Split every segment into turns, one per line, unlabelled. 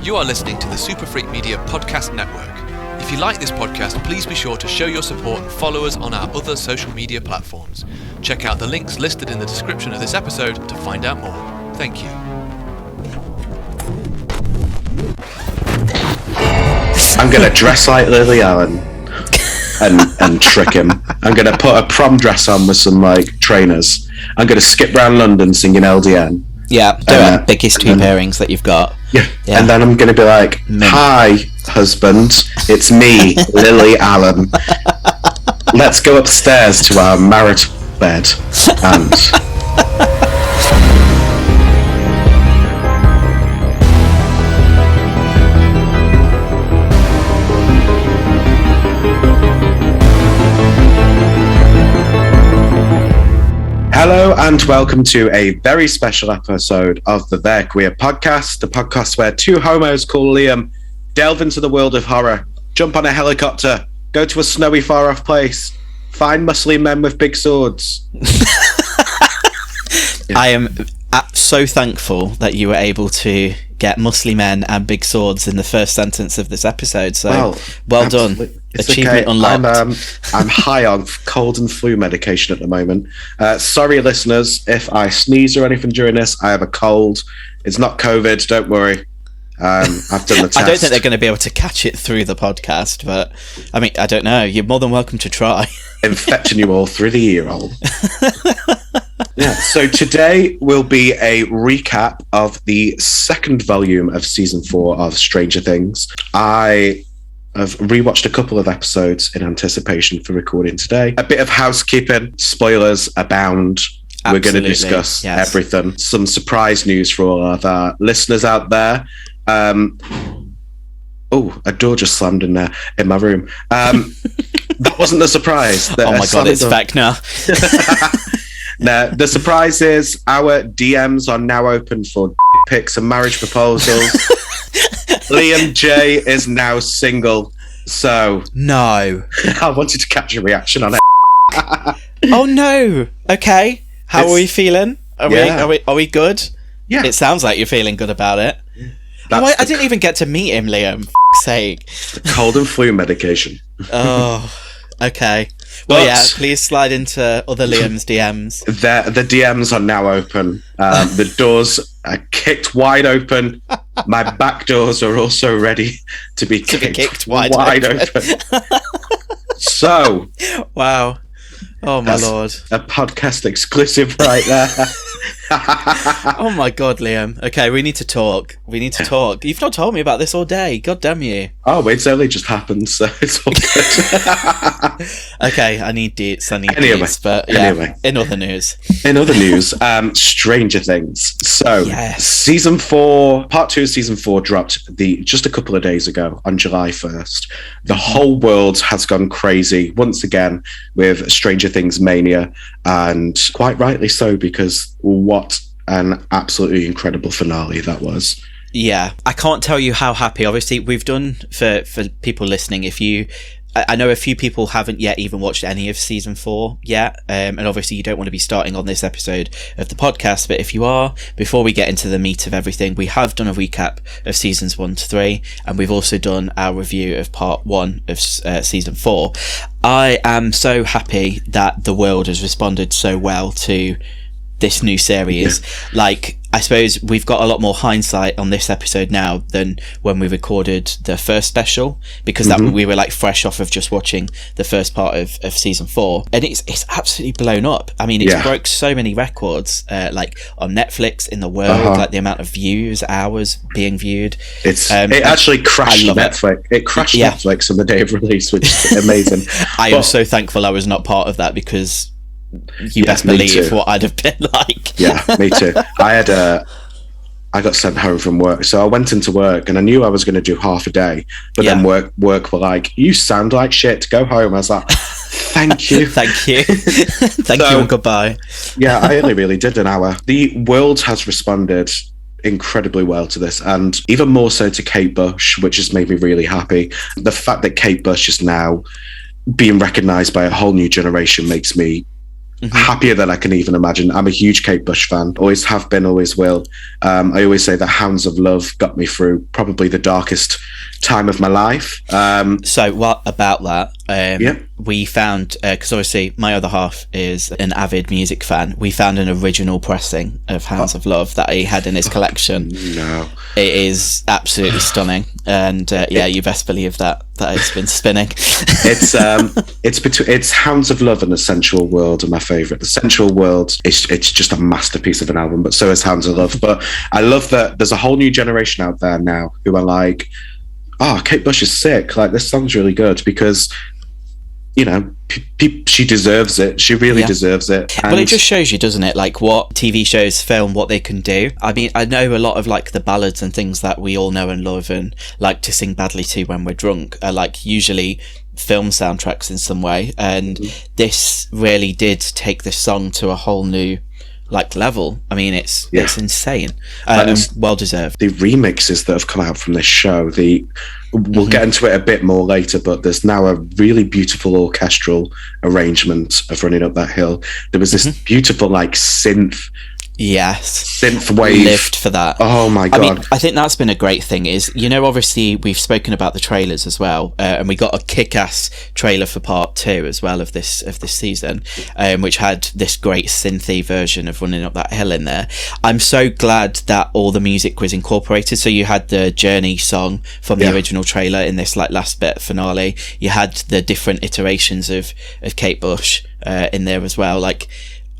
You are listening to the Super Freak Media Podcast Network. If you like this podcast, please be sure to show your support and follow us on our other social media platforms. Check out the links listed in the description of this episode to find out more. Thank you.
I'm going to dress like Lily Allen and trick him. I'm going to put a prom dress on with some trainers. I'm going to skip around London singing LDN.
Yeah, do it. Biggest two pairings that you've got.
Yeah. And then I'm going to be like, "Hi, husband, it's me, Lily Allen. Let's go upstairs to our marital bed and..." Hello and welcome to a very special episode of the They're Queer podcast, the podcast where two homos called Liam delve into the world of horror, jump on a helicopter, go to a snowy far off place, find muscly men with big swords.
I am so thankful that you were able to get muscly men and big swords in the first sentence of this episode, so well done.
It's
Achievement
okay.
Unlocked.
I'm high on cold and flu medication at the moment. Sorry, listeners, if I sneeze or anything during this. I have a cold. It's not COVID, don't worry. I've done the test.
I don't think they're going to be able to catch it through the podcast, but I mean, I don't know. You're more than welcome to try.
Infecting you all through the ear hole. Yeah, so today will be a recap of the second volume of season 4 of Stranger Things. I have rewatched a couple of episodes in anticipation for recording today. A bit of housekeeping, spoilers abound. Absolutely. We're going to discuss everything. Some surprise news for all of our listeners out there. Oh, a door just slammed in there in my room. That wasn't the surprise.
Oh my god, it's back now.
No, the surprise is our DMs are now open for pics and marriage proposals. Liam J is now single, so
no.
I wanted to catch your reaction on it.
Oh no. Okay. How are we feeling? Are we good?
Yeah.
It sounds like you're feeling good about it. I didn't even get to meet him, Liam. For sake.
Cold and flu medication.
Oh, okay. Well, yeah, please slide into other Liam's DMs.
The DMs are now open. The doors are kicked wide open. My back doors are also ready to be kicked wide open. So,
wow. Oh my lord.
A podcast exclusive right there.
Oh my god, Liam. Okay, we need to talk. You've not told me about this all day. God damn you.
Oh, it's only just happened, so it's all good.
Okay, I need deets. But
anyway.
In other news,
Stranger Things. So, season 4, part 2 of season 4 dropped just a couple of days ago on July 1st. The whole world has gone crazy once again with Stranger Things mania, and quite rightly so, because what an absolutely incredible finale that was.
Yeah, I can't tell you how happy. Obviously, we've done for people listening. I know a few people haven't yet even watched any of season 4 yet, and obviously you don't want to be starting on this episode of the podcast, but if you are, before we get into the meat of everything, we have done a recap of seasons 1 to 3, and we've also done our review of part 1 of season 4. I am so happy that the world has responded so well to this new series. I suppose we've got a lot more hindsight on this episode now than when we recorded the first special, because we were fresh off of just watching the first part of season 4, and it's absolutely blown up. I mean, it's broke so many records, on Netflix in the world, the amount of hours being viewed.
It actually crashed Netflix. It crashed Netflix on the day of release, which is amazing.
I am so thankful I was not part of that, because you best believe what I'd have been like.
Yeah, me too. I got sent home from work, so I went into work and I knew I was going to do half a day, but then work were like, "You sound like shit, go home." I was like, thank you.
Thank you and goodbye.
Yeah, I only really did an hour. The world has responded incredibly well to this, and even more so to Kate Bush, which has made me really happy. The fact that Kate Bush is now being recognised by a whole new generation makes me happier than I can even imagine. I'm a huge Kate Bush fan. Always have been, always will. I always say that Hounds of Love got me through probably the darkest time of my life.
So what about that?
Yeah.
We found, because obviously my other half is an avid music fan, we found an original pressing of Hounds of Love that he had in his collection.
No.
It is absolutely stunning. And you best believe that it's been spinning.
It's Hounds of Love and The Sensual World are my favourite. The Sensual World, it's just a masterpiece of an album, but so is Hounds of Love. But I love that there's a whole new generation out there now who are like, oh, Kate Bush is sick. Like, this song's really good because, you know, she deserves it. She really deserves it.
Well, it just shows you, doesn't it, like what TV shows, film, what they can do. I mean, I know a lot of like the ballads and things that we all know and love and like to sing badly to when we're drunk are like usually film soundtracks in some way. And this really did take this song to a whole new like level. I mean, it's insane. Well deserved.
The remixes that have come out from this show, we'll get into it a bit more later, but there's now a really beautiful orchestral arrangement of Running Up That Hill. There was this beautiful like synth wave
lived for that.
Oh my god.
I mean, I think that's been a great thing is, you know, obviously we've spoken about the trailers as well, and we got a kick-ass trailer for part 2 as well of this season, which had this great synthy version of Running Up That Hill in there. I'm so glad that all the music was incorporated. So you had the Journey song from the original trailer in this like last bit finale. You had the different iterations of Kate Bush in there as well. Like,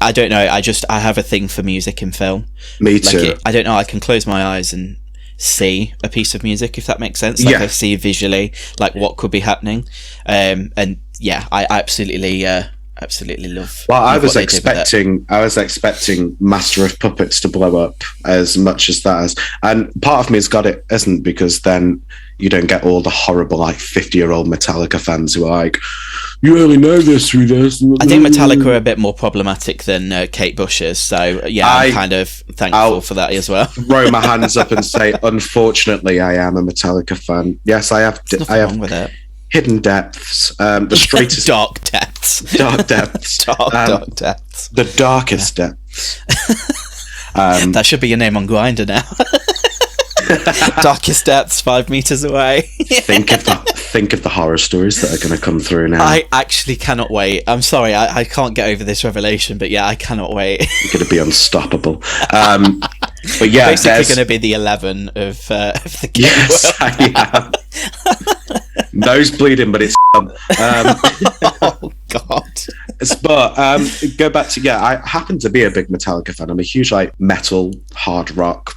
I don't know, I have a thing for music in film.
Me too.
I don't know, I can close my eyes and see a piece of music, if that makes sense. Like I see visually like what could be happening. And yeah, I absolutely love.
Well, I was expecting Master of Puppets to blow up as much as that is, and part of me has got it isn't, because then you don't get all the horrible like 50-year-old Metallica fans who are like, you only know this through this.
I think Metallica are a bit more problematic than Kate Bush is, so yeah, I'm kind of thankful for that as well.
Throw my hands up and say, unfortunately, I am a Metallica fan. Yes, I have.
There's nothing wrong with it.
Hidden Depths, the straightest
dark depths,
dark depths,
dark depths,
the darkest depths.
That should be your name on Grindr now. Darkest depths, 5 meters away.
Think of the horror stories that are going to come through now.
I actually cannot wait. I'm sorry, I can't get over this revelation, but yeah, I cannot wait.
You're going to be unstoppable. But yeah,
basically going to be the 11 of the game.
Yes, I am. Nose bleeding, but it's
oh god.
But go back to I happen to be a big Metallica fan. I'm a huge like metal, hard rock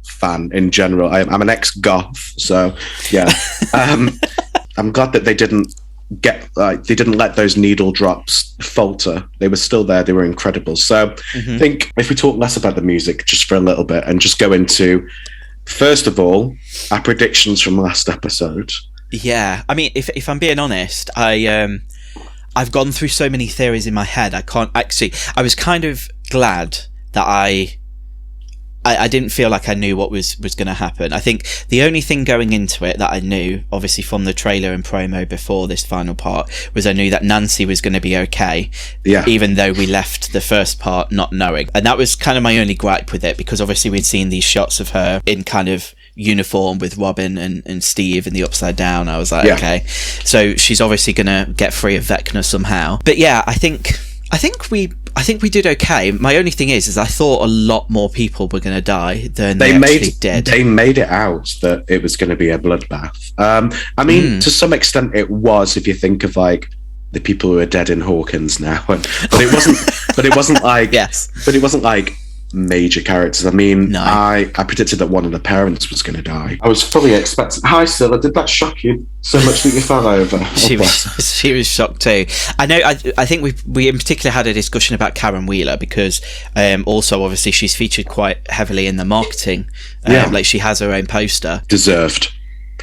fan in general. I'm an ex-goth, so yeah. I'm glad that they didn't let those needle drops falter. They were still there. They were incredible. So I think if we talk less about the music just for a little bit and just go into, first of all, our predictions from last episode.
Yeah, I mean, if I'm being honest, I've gone through so many theories in my head. I was kind of glad that I didn't feel like I knew what was going to happen. I think the only thing going into it that I knew, obviously from the trailer and promo before this final part, was I knew that Nancy was going to be okay.
Yeah.
Even though we left the first part not knowing. And that was kind of my only gripe with it, because obviously we'd seen these shots of her in kind of uniform with Robin and Steve in the Upside Down. I was like, okay, so she's obviously going to get free of Vecna somehow. But yeah, I think we did okay. My only thing is I thought a lot more people were going to die than they actually did.
They made it out that it was going to be a bloodbath. I mean, to some extent it was, if you think of like the people who are dead in Hawkins now, but it wasn't. But it wasn't like But it wasn't like major characters. I mean, no. I predicted that one of the parents was going to die. I was fully expecting. Hi, Scylla. Did that shock you so much that you fell over?
She was shocked too. I know. I think we in particular had a discussion about Karen Wheeler, because also obviously she's featured quite heavily in the marketing. Like she has her own poster.
Deserved.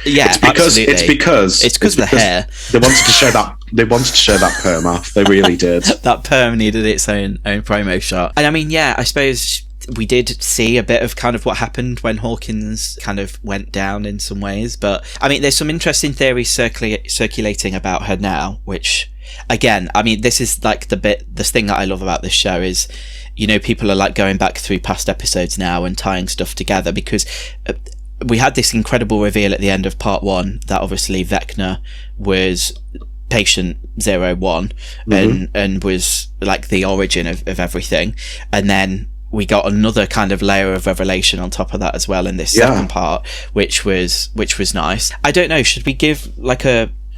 Yeah,
it's because
of the hair.
They wanted to show that. They wanted to show that perm off. They really did.
That perm needed its own promo shot. And I mean, yeah, I suppose we did see a bit of kind of what happened when Hawkins kind of went down in some ways. But I mean, there's some interesting theories circulating about her now, which again, I mean, this is like this thing that I love about this show is, you know, people are like going back through past episodes now and tying stuff together, because we had this incredible reveal at the end of part 1 that obviously Vecna was patient 01 and was like the origin of everything, and then we got another kind of layer of revelation on top of that as well in this second part, which was nice. I don't know, should we give like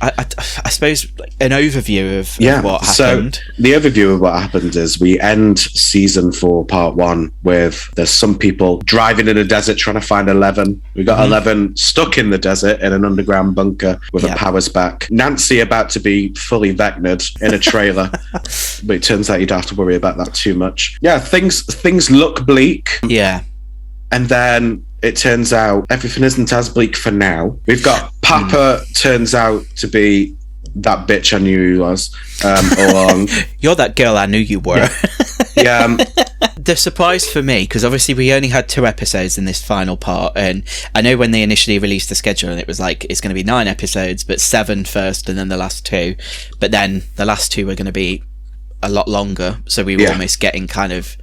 I suppose an overview of what happened?
So the overview of what happened is we end season 4 part 1 with there's some people driving in a desert trying to find 11. We got 11 stuck in the desert in an underground bunker with her powers back. Nancy about to be fully Vecna'd in a trailer, but it turns out you don't have to worry about that too much. Yeah, things look bleak.
Yeah.
And then it turns out everything isn't as bleak for now. We've got Papa turns out to be that bitch I knew he was all along.
You're that girl I knew you were.
Yeah.
The surprise for me, because obviously we only had 2 episodes in this final part, and I know when they initially released the schedule and it was like it's going to be 9 episodes, but 7 first and then the last 2. But then the last 2 were going to be a lot longer, so we were almost getting kind of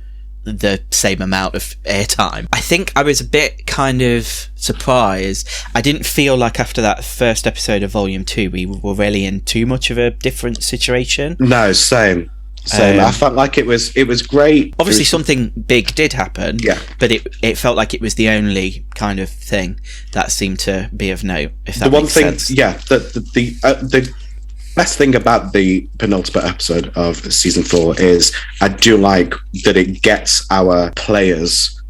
the same amount of airtime. I think I was a bit kind of surprised. I didn't feel like after that first episode of Volume 2 we were really in too much of a different situation.
No, same. I felt like it was great.
Obviously something big did happen, but it felt like it was the only kind of thing that seemed to be of note, if that makes sense.
The best thing about the penultimate episode of season 4 is I do like that it gets our players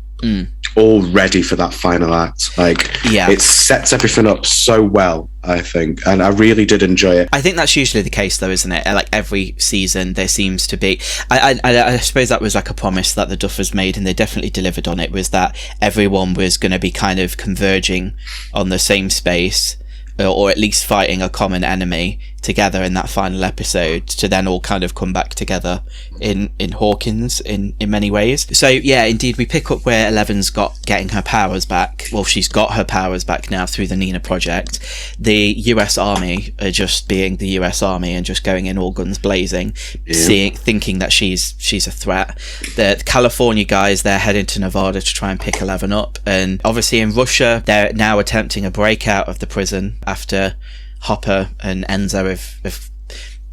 all ready for that final act. It sets everything up so well, I think, and I really did enjoy it.
I think that's usually the case though, isn't it? Like every season there seems to be, I suppose that was like a promise that the Duffers made, and they definitely delivered on it, was that everyone was going to be kind of converging on the same space, or at least fighting a common enemy together in that final episode, to then all kind of come back together in Hawkins in many ways. So yeah, indeed, we pick up where Eleven's getting her powers back. Well, she's got her powers back now through the Nina Project. The US Army are just being the US Army and just going in all guns blazing, thinking that she's a threat. The California guys, they're heading to Nevada to try and pick 11 up, and obviously in Russia they're now attempting a breakout of the prison after Hopper and Enzo have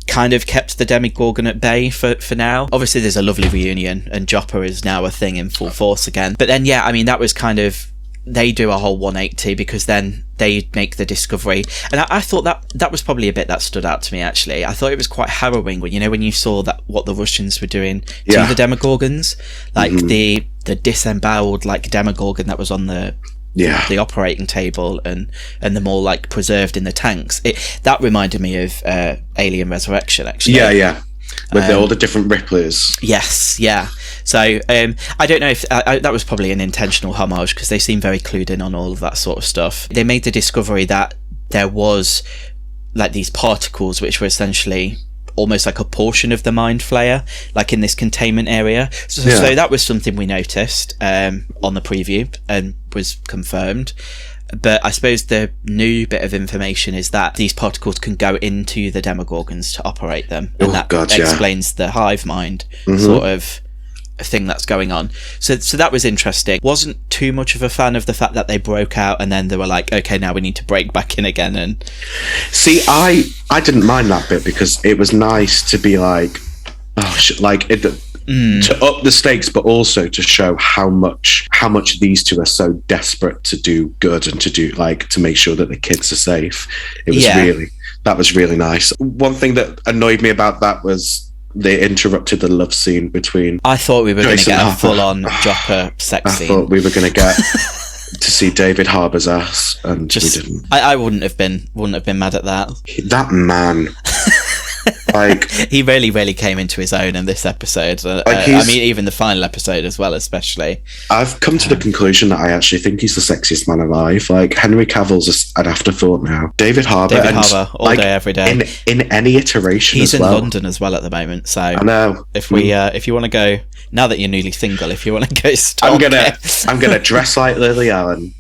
kind of kept the Demogorgon at bay for now. Obviously there's a lovely reunion and Joppa is now a thing in full force again. But then I mean, that was kind of, they do a whole 180, because then they make the discovery, and I thought that was probably a bit that stood out to me actually. I thought it was quite harrowing when you saw that what the Russians were doing to the Demogorgons, like the disemboweled like Demogorgon that was on the operating table, and them all like preserved in the tanks. That reminded me of Alien Resurrection actually.
With all the different Ripleys.
Yes, yeah. So I don't know if that was probably an intentional homage, because they seem very clued in on all of that sort of stuff. They made the discovery that there was like these particles which were essentially almost like a portion of the Mind Flayer, like in this containment area. So that was something we noticed on the preview and was confirmed. But I suppose the new bit of information is that these particles can go into the Demogorgons to operate them, and explains the hive mind sort of thing that's going on. So that was interesting. Wasn't too much of a fan of the fact that they broke out and then they were like, okay, now we need to break back in again. And
see, I didn't mind that bit, because it was nice to be like, to up the stakes, but also to show how much these two are so desperate to do good and to make sure that the kids are safe. That was really nice. One thing that annoyed me about that was they interrupted the love scene between.
I thought we were going to get a full-on Joppa sex scene.
I thought we were going to get to see David Harbour's ass, and we didn't.
I wouldn't have been mad at that.
That man.
He really came into his own in this episode. I mean, even the final episode as well, especially.
I've come to the conclusion that I actually think he's the sexiest man alive. Like, Henry Cavill's an afterthought now. David Harbour,
all day, every day.
In any iteration,
he's
as well.
in London as well at the moment. So
I know.
If you want to go, now that you're newly single, if you want to go,
I'm gonna dress like Lily Allen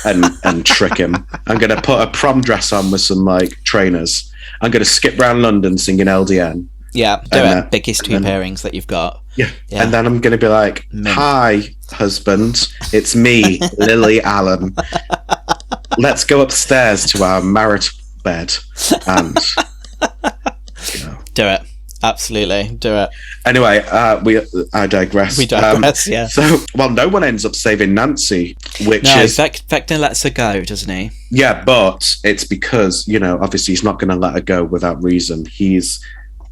and trick him. I'm gonna put a prom dress on with some like trainers. I'm going to skip round London singing LDN.
Yeah, do it. Biggest two pairings that you've got.
Yeah. And then I'm going to be like, hi, husband. It's me, Lily Allen. Let's go upstairs to our marital bed and...
Do it. Absolutely. Do it.
Anyway, I digress.
We digress, yeah.
So, no one ends up saving Nancy, which is...
Vecna lets her go, doesn't he?
Yeah, but it's because, obviously he's not going to let her go without reason. He's...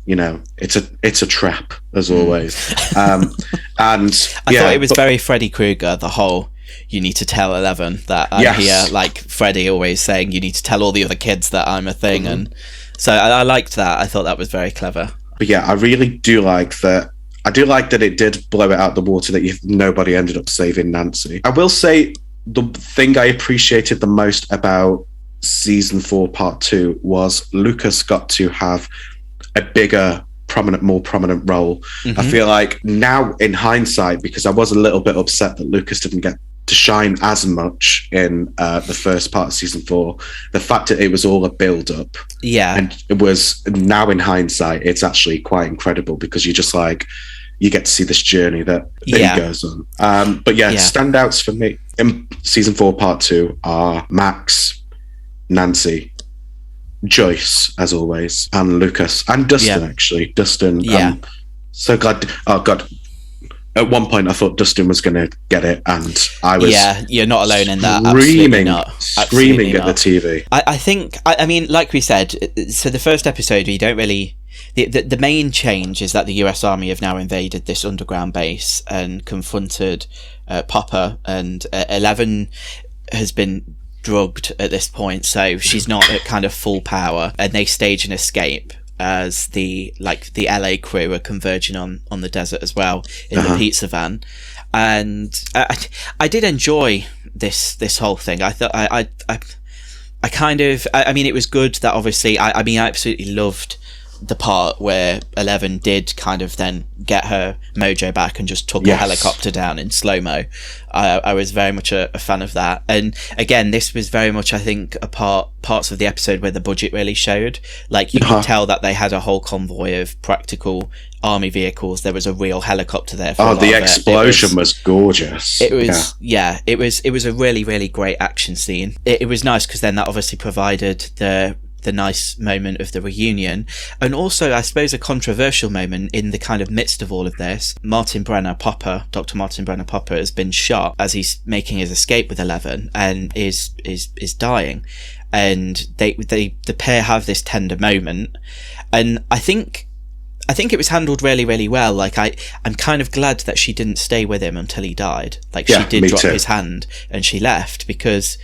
it's a trap, as always. And I
thought it was very Freddy Krueger, the whole, you need to tell 11 that I'm here, like Freddy always saying, you need to tell all the other kids that I'm a thing. Mm-hmm. And so I liked that. I thought that was very clever. But
yeah, I really do like that. I do like that it did blow it out the water that nobody ended up saving Nancy. I will say the thing I appreciated the most about season 4, part 2 was Lucas got to have a bigger, more prominent role. Mm-hmm. I feel like now in hindsight, because I was a little bit upset that Lucas didn't get to shine as much in the first part of season 4, the fact that it was all a build-up, and it was, now in hindsight, it's actually quite incredible because you just you get to see this journey that he goes on. Standouts for me in season 4, part 2 are Max, Nancy, Joyce, as always, and Lucas, and Dustin, actually. Dustin, so glad. Oh, God. At one point, I thought Dustin was going to get it, and I was...
Yeah, you're not alone in that.
Screaming at the TV.
I think, I mean, like we said, so the first episode, you don't really... The main change is that the US Army have now invaded this underground base and confronted Popper, and 11 has been drugged at this point, so she's not at kind of full power, and they stage an escape as the LA crew are converging on the desert as well in the pizza van. And I did enjoy this whole thing. I thought I mean, it was good that obviously I absolutely loved the part where 11 did kind of then get her mojo back and just took a helicopter down in slow-mo. I was very much a fan of that. And again, this was very much, I think, parts of the episode where the budget really showed. Like, you could tell that they had a whole convoy of practical army vehicles. There was a real helicopter there.
The explosion was gorgeous.
It was, it was a really, really great action scene. It was nice because then that obviously provided the nice moment of the reunion, and also I suppose a controversial moment in the kind of midst of all of this. Dr. Martin Brenner Popper has been shot as he's making his escape with 11 and is dying, and the pair have this tender moment, and I think it was handled really, really well. Like, I'm kind of glad that she didn't stay with him until he died. Like, she did drop his hand and she left, because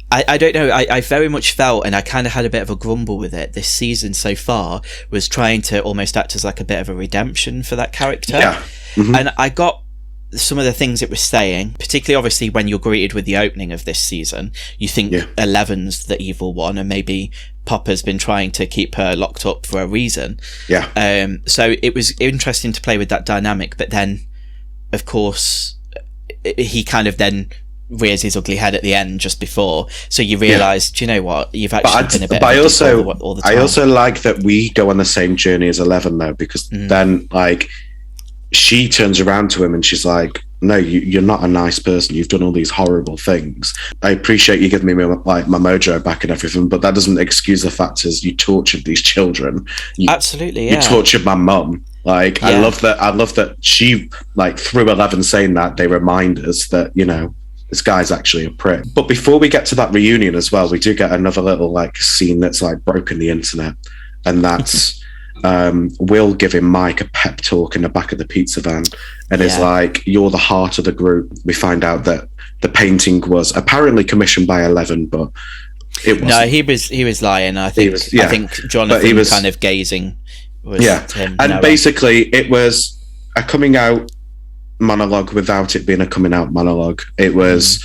I don't know, I very much felt, and I kind of had a bit of a grumble with it, this season so far was trying to almost act as like a bit of a redemption for that character. Yeah. Mm-hmm. And I got some of the things it was saying, particularly obviously when you're greeted with the opening of this season, you think 11's the evil one, and maybe Popper's been trying to keep her locked up for a reason. Yeah. So it was interesting to play with that dynamic, but then, of course, he kind of then rears his ugly head at the end just before, so you realise, do you know what, you've actually been a bit of a all the time.
I also like that we go on the same journey as 11 though, because then like she turns around to him and she's like, no, you're not a nice person, you've done all these horrible things. I appreciate you giving me my mojo back and everything, but that doesn't excuse the fact is you tortured these children.
Absolutely,
you tortured my mum. Like, I love that she, like, through 11 saying that, they remind us that, you know, this guy's actually a prick. But before we get to that reunion as well, we do get another little like scene that's like broken the internet, and that's Will giving Mike a pep talk in the back of the pizza van, and it's like, you're the heart of the group. We find out that the painting was apparently commissioned by 11, but it wasn't.
No, he was lying. I think I think Jonathan was kind of gazing. Was him,
and basically it was a coming out monologue without it being a coming out monologue. It was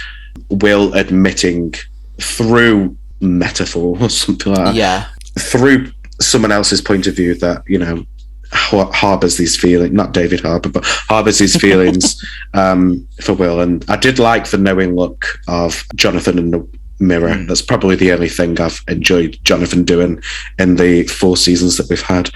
Will admitting through metaphor or something like that, through someone else's point of view, that, you know, harbours these feelings, not David Harbour, but harbours these feelings for Will. And I did like the knowing look of Jonathan and mirror. That's probably the only thing I've enjoyed Jonathan doing in the 4 seasons that we've had.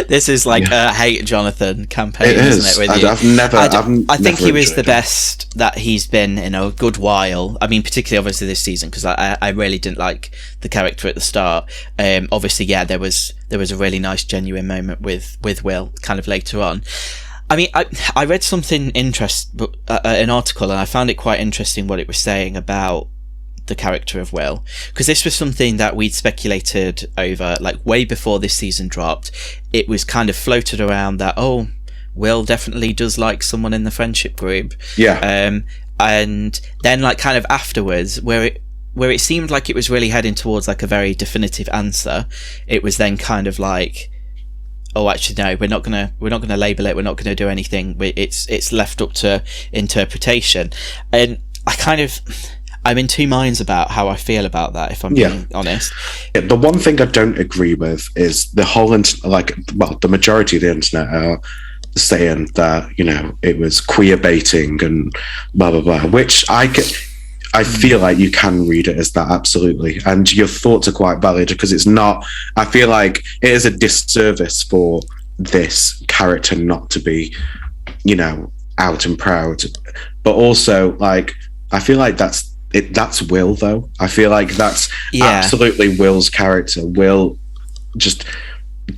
This is like a hate Jonathan campaign, isn't it? With
I've never.
I think he was the best that he's been in a good while. I mean, particularly obviously this season, because I really didn't like the character at the start. Obviously, yeah, there was a really nice genuine moment with Will kind of later on. I mean, I read something an article, and I found it quite interesting what it was saying about the character of Will, because this was something that we'd speculated over like way before this season dropped. It was kind of floated around that, oh, Will definitely does like someone in the friendship group.
Yeah.
And then like kind of afterwards, where it seemed like it was really heading towards like a very definitive answer, it was then kind of like, oh, actually no, we're not gonna label it, we're not gonna do anything, it's left up to interpretation. And I'm in two minds about how I feel about that, if I'm being honest.
Yeah, the one thing I don't agree with is the whole the majority of the internet are saying that, you know, it was queer baiting and blah blah blah, which I feel like you can read it as that, absolutely, and your thoughts are quite valid, because it's not. I feel like it is a disservice for this character not to be, you know, out and proud, but also like I feel like that's Will, though. I feel like that's absolutely Will's character. Will just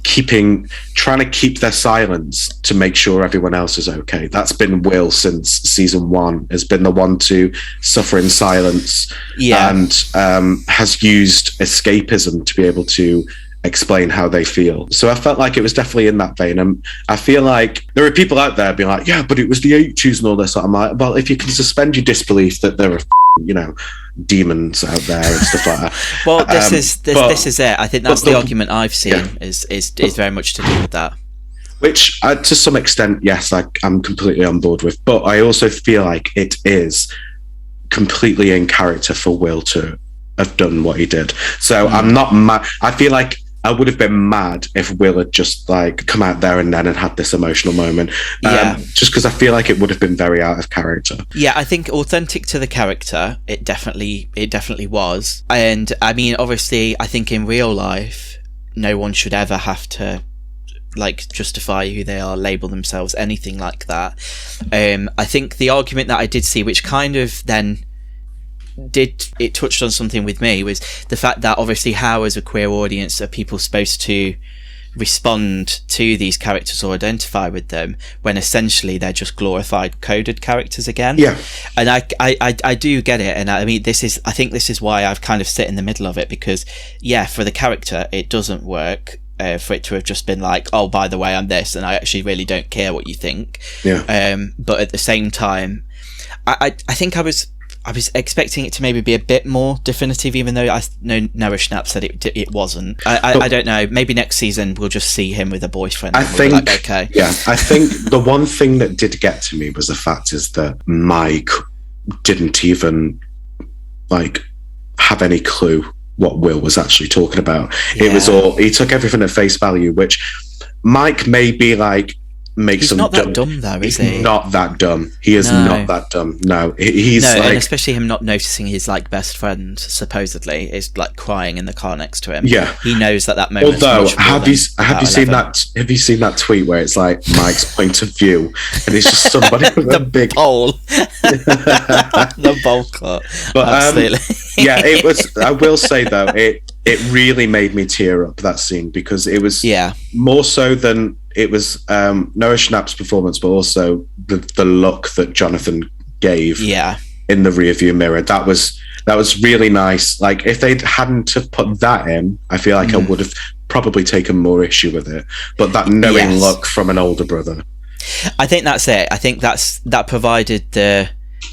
trying to keep their silence to make sure everyone else is okay. That's been Will since season 1, has been the one to suffer in silence, and has used escapism to be able to explain how they feel. So I felt like it was definitely in that vein. And I feel like there are people out there being like, yeah, but it was the H's and all this. I'm like, well, if you can suspend your disbelief that there are you know, demons out there and stuff like that.
Well, this is it. I think that's the argument I've seen is very much to do with that.
Which, to some extent, yes, I'm completely on board with. But I also feel like it is completely in character for Will to have done what he did. So I'm not mad. I feel like I would have been mad if Will had just like come out there and then and had this emotional moment. Just because I feel like it would have been very out of character. Yeah,
I think authentic to the character, it definitely was. And I mean, obviously, I think in real life, no one should ever have to like justify who they are, label themselves, anything like that. I think the argument that I did see, which kind of then touched on something with me, was the fact that obviously how as a queer audience are people supposed to respond to these characters or identify with them when essentially they're just glorified coded characters again. And I do get it, and I mean I think this is why I've kind of sit in the middle of it, because for the character it doesn't work for it to have just been like, oh, by the way, I'm this and I actually really don't care what you think. But at the same time, I think I was expecting it to maybe be a bit more definitive, even though I know Noah Schnapp said it wasn't. I don't know. Maybe next season we'll just see him with a boyfriend. I think, like, okay. Yeah, I think the one thing that did get to me was the fact is that Mike didn't even like have any clue what Will was actually talking about. It was all, he took everything at face value, which Mike may be like, he's not that dumb though, is he? Not that dumb. He is not that dumb. No, he's like, and especially him not noticing his like best friend supposedly is like crying in the car next to him. Yeah, he knows that moment. Although, have you seen that? Have you seen that tweet where it's like Mike's point of view, and it's just somebody with a big bowl, the bowl cut. But absolutely, it was. I will say though, it really made me tear up, that scene, because it was more so than it was Noah Schnapp's performance, but also the look that Jonathan gave in the rearview mirror. That was really nice. Like, if they hadn't have put that in, I feel like I would have probably taken more issue with it. But that knowing look from an older brother, I think that's it. I think that provided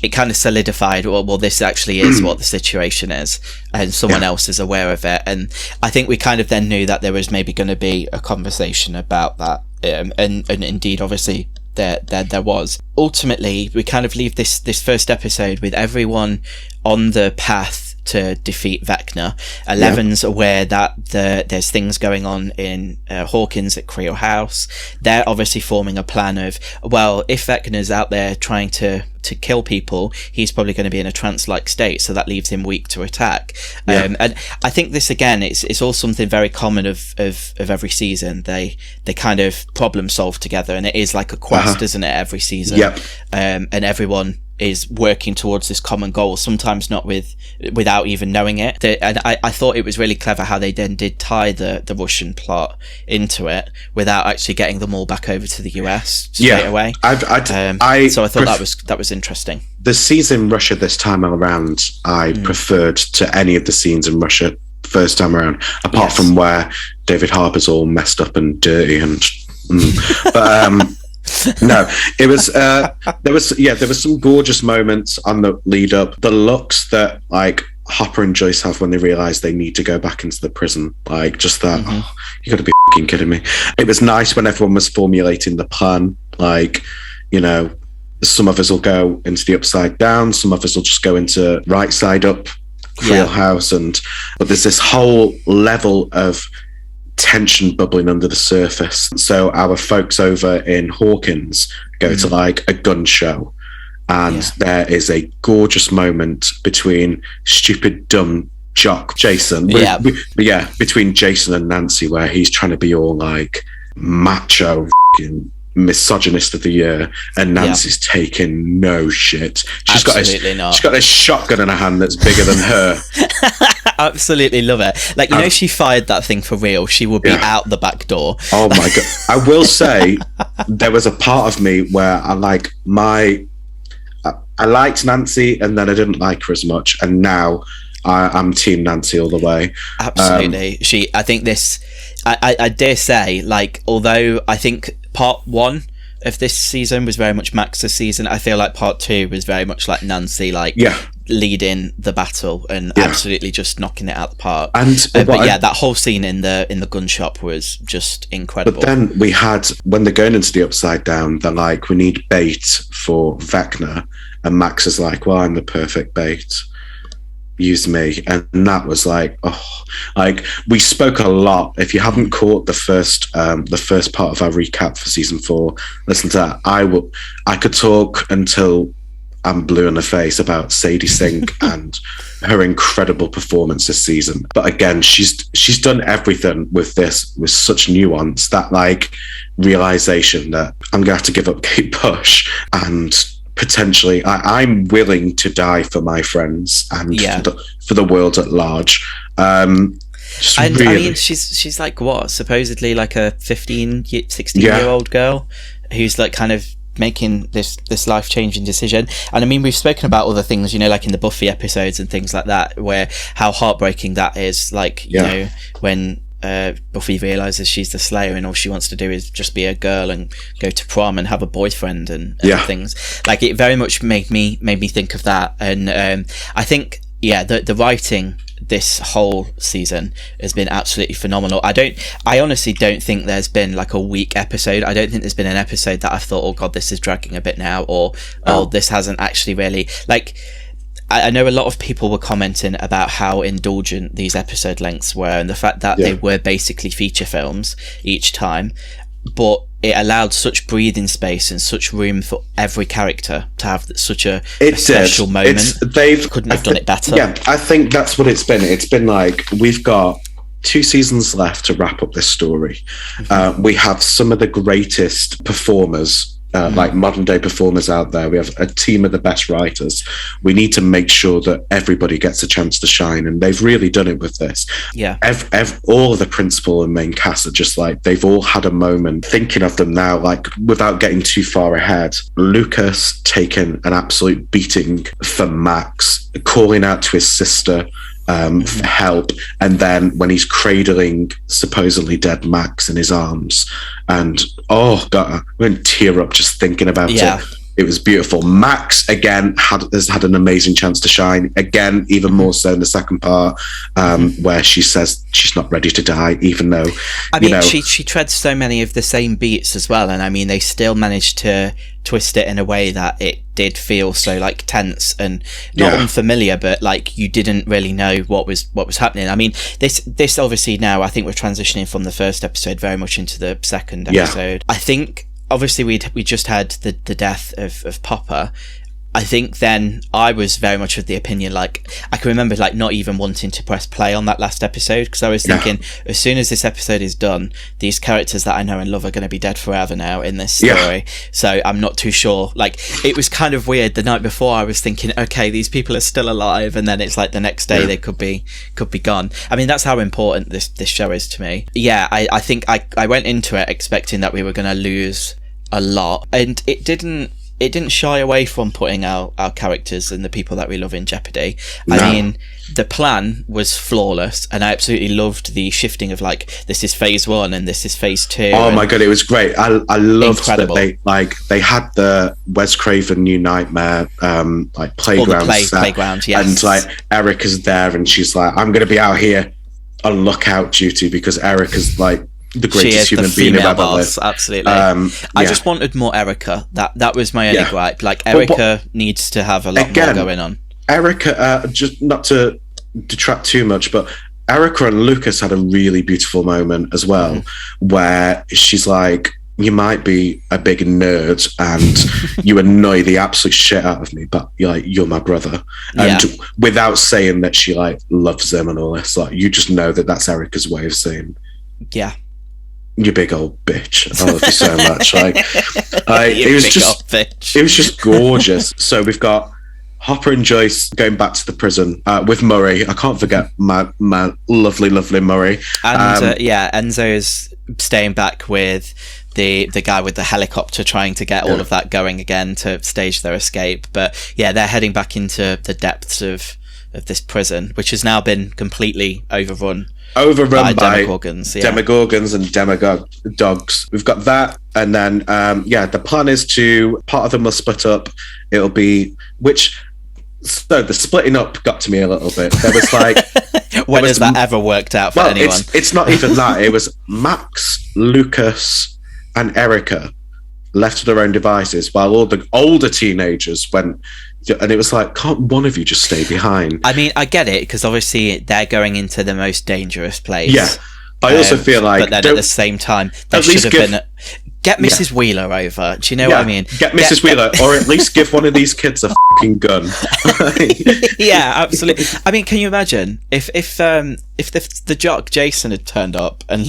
it kind of solidified, well, this actually is what the situation is, and someone else is aware of it. And I think we kind of then knew that there was maybe going to be a conversation about that. And indeed, obviously, there was. Ultimately, we kind of leave this first episode with everyone on the path to defeat Vecna. Eleven's aware that there's things going on in Hawkins at Creel House. They're obviously forming a plan of, well, if Vecna's out there trying to kill people, he's probably going to be in a trance-like state, so that leaves him weak to attack. And I think this, again, it's all something very common of every season. They kind of problem solve together, and it is like a quest, isn't it, every season? And everyone is working towards this common goal, sometimes not without even knowing it. And I thought it was really clever how they then did tie the Russian plot into it without actually getting them all back over to the US straight away. So I thought that was interesting.
The scenes in Russia this time around, I preferred to any of the scenes in Russia first time around, apart from where David Harbour's all messed up and dirty and but no, it was there was some gorgeous moments on the lead up. The looks that like Hopper and Joyce have when they realize they need to go back into the prison, like just that, you gotta be fucking kidding me. It was nice when everyone was formulating the plan, like, you know, some of us will go into the upside down, some of us will just go into right side up Creel House, but there's this whole level of tension bubbling under the surface. So our folks over in Hawkins go to like a gun show, and there is a gorgeous moment between stupid dumb jock Jason between Jason and Nancy, where he's trying to be all like macho misogynist of the year, and Nancy's taking no shit. She's got this shotgun in her hand that's bigger than her.
Absolutely love it. Like, you know, she fired that thing for real. She would be out the back door.
Oh my god! I will say there was a part of me where I liked Nancy, and then I didn't like her as much, and now I'm Team Nancy all the way.
Absolutely. I think this. I dare say, like, although I think part 1 of this season was very much Max's season, I feel like part 2 was very much like Nancy, like leading the battle and absolutely just knocking it out the park. And that whole scene in the gun shop was just incredible.
But then we had, when they're going into the upside down, they're like, we need bait for Vecna, and Max is like, well, I'm the perfect bait. Use me. And that was like, we spoke a lot. If you haven't caught the first part of our recap for season 4, listen to that. I could talk until I'm blue in the face about Sadie Sink and her incredible performance this season. But again, she's done everything with this with such nuance, that like realization that I'm gonna have to give up Kate Bush, and potentially I'm willing to die for my friends and for the world at large.
I mean, she's like, what, supposedly like a 16-year-old girl who's like kind of making this life-changing decision. And I mean, we've spoken about other things, you know, like in the Buffy episodes and things like that, where how heartbreaking that is, like, you know, when Buffy realizes she's the Slayer and all she wants to do is just be a girl and go to prom and have a boyfriend and things. Like, it very much made me think of that. And I think the writing this whole season has been absolutely phenomenal. I honestly don't think there's been like a weak episode. I don't think there's been an episode that I've thought, oh god, this is dragging a bit now, or this hasn't actually really, like, I know a lot of people were commenting about how indulgent these episode lengths were, and the fact that they were basically feature films each time, but it allowed such breathing space and such room for every character to have such a special moment. They couldn't have done it better.
Yeah, I think that's what it's been. It's been like, we've got 2 seasons left to wrap up this story. We have some of the greatest performers, like modern day performers out there. We have a team of the best writers. We need to make sure that everybody gets a chance to shine, and they've really done it with this. All of the principal and main cast are just like, they've all had a moment. Thinking of them now, like, without getting too far ahead, Lucas taking an absolute beating for Max, calling out to his sister for help, and then when he's cradling supposedly dead Max in his arms, and oh god, I'm going to tear up just thinking about it. It was beautiful. Max again has had an amazing chance to shine again, even more so in the second part, where she says she's not ready to die, even though
she treads so many of the same beats as well, and I mean they still managed to twist it in a way that it did feel so like tense and not unfamiliar, but like you didn't really know what was happening. I mean, this obviously now I think we're transitioning from the first episode very much into the second episode. I think obviously we just had the death of Popper. I think then I was very much of the opinion, like I can remember like not even wanting to press play on that last episode, because I was thinking as soon as this episode is done, these characters that I know and love are going to be dead forever now in this story. So I'm not too sure. Like it was kind of weird. The night before I was thinking, okay, these people are still alive, and then it's like the next day they could be gone. I mean, that's how important this show is to me. Yeah, I think I went into it expecting that we were going to lose a lot, and it didn't shy away from putting our characters and the people that we love in jeopardy. No. I mean, the plan was flawless, and I absolutely loved the shifting of like, this is phase 1 and this is phase 2.
Oh my god, it was great. I loved incredible. That they had the Wes Craven New Nightmare like playground set,
playground, yes.
And like Erica's there, and she's like, I'm going to be out here on lookout duty because Erica's like the greatest human being I've ever lived.
Absolutely. I just wanted more Erica. That was my only gripe. Like Erica needs to have a lot more going on.
Erica, just not to detract too much, but Erica and Lucas had a really beautiful moment as well, where she's like, you might be a big nerd and you annoy the absolute shit out of me, but you're my brother. And without saying that she like loves him and all this, like you just know that that's Erica's way of saying, you big old bitch. I love you so much. It was just gorgeous. So we've got Hopper and Joyce going back to the prison with Murray. I can't forget my lovely Murray.
And Enzo's staying back with the guy with the helicopter, trying to get all of that going again to stage their escape. But they're heading back into the depths of this prison, which has now been completely overrun by
Demogorgons and Demodogs. We've got that, and then the plan is to, part of them will split up. It'll be so the splitting up got to me a little bit. There was like
when has that ever worked out for anyone?
It's not even that. It was Max, Lucas, and Erica left to their own devices, while all the older teenagers went. And it was like, can't one of you just stay behind?
I mean, I get it, because obviously they're going into the most dangerous place.
Yeah. I also feel like...
But then at the same time, they should have been... Get Mrs. Wheeler over. Do you know what I mean?
Get Mrs. Wheeler, or at least give one of these kids a fucking gun.
Yeah, absolutely. I mean, can you imagine if the jock Jason had turned up and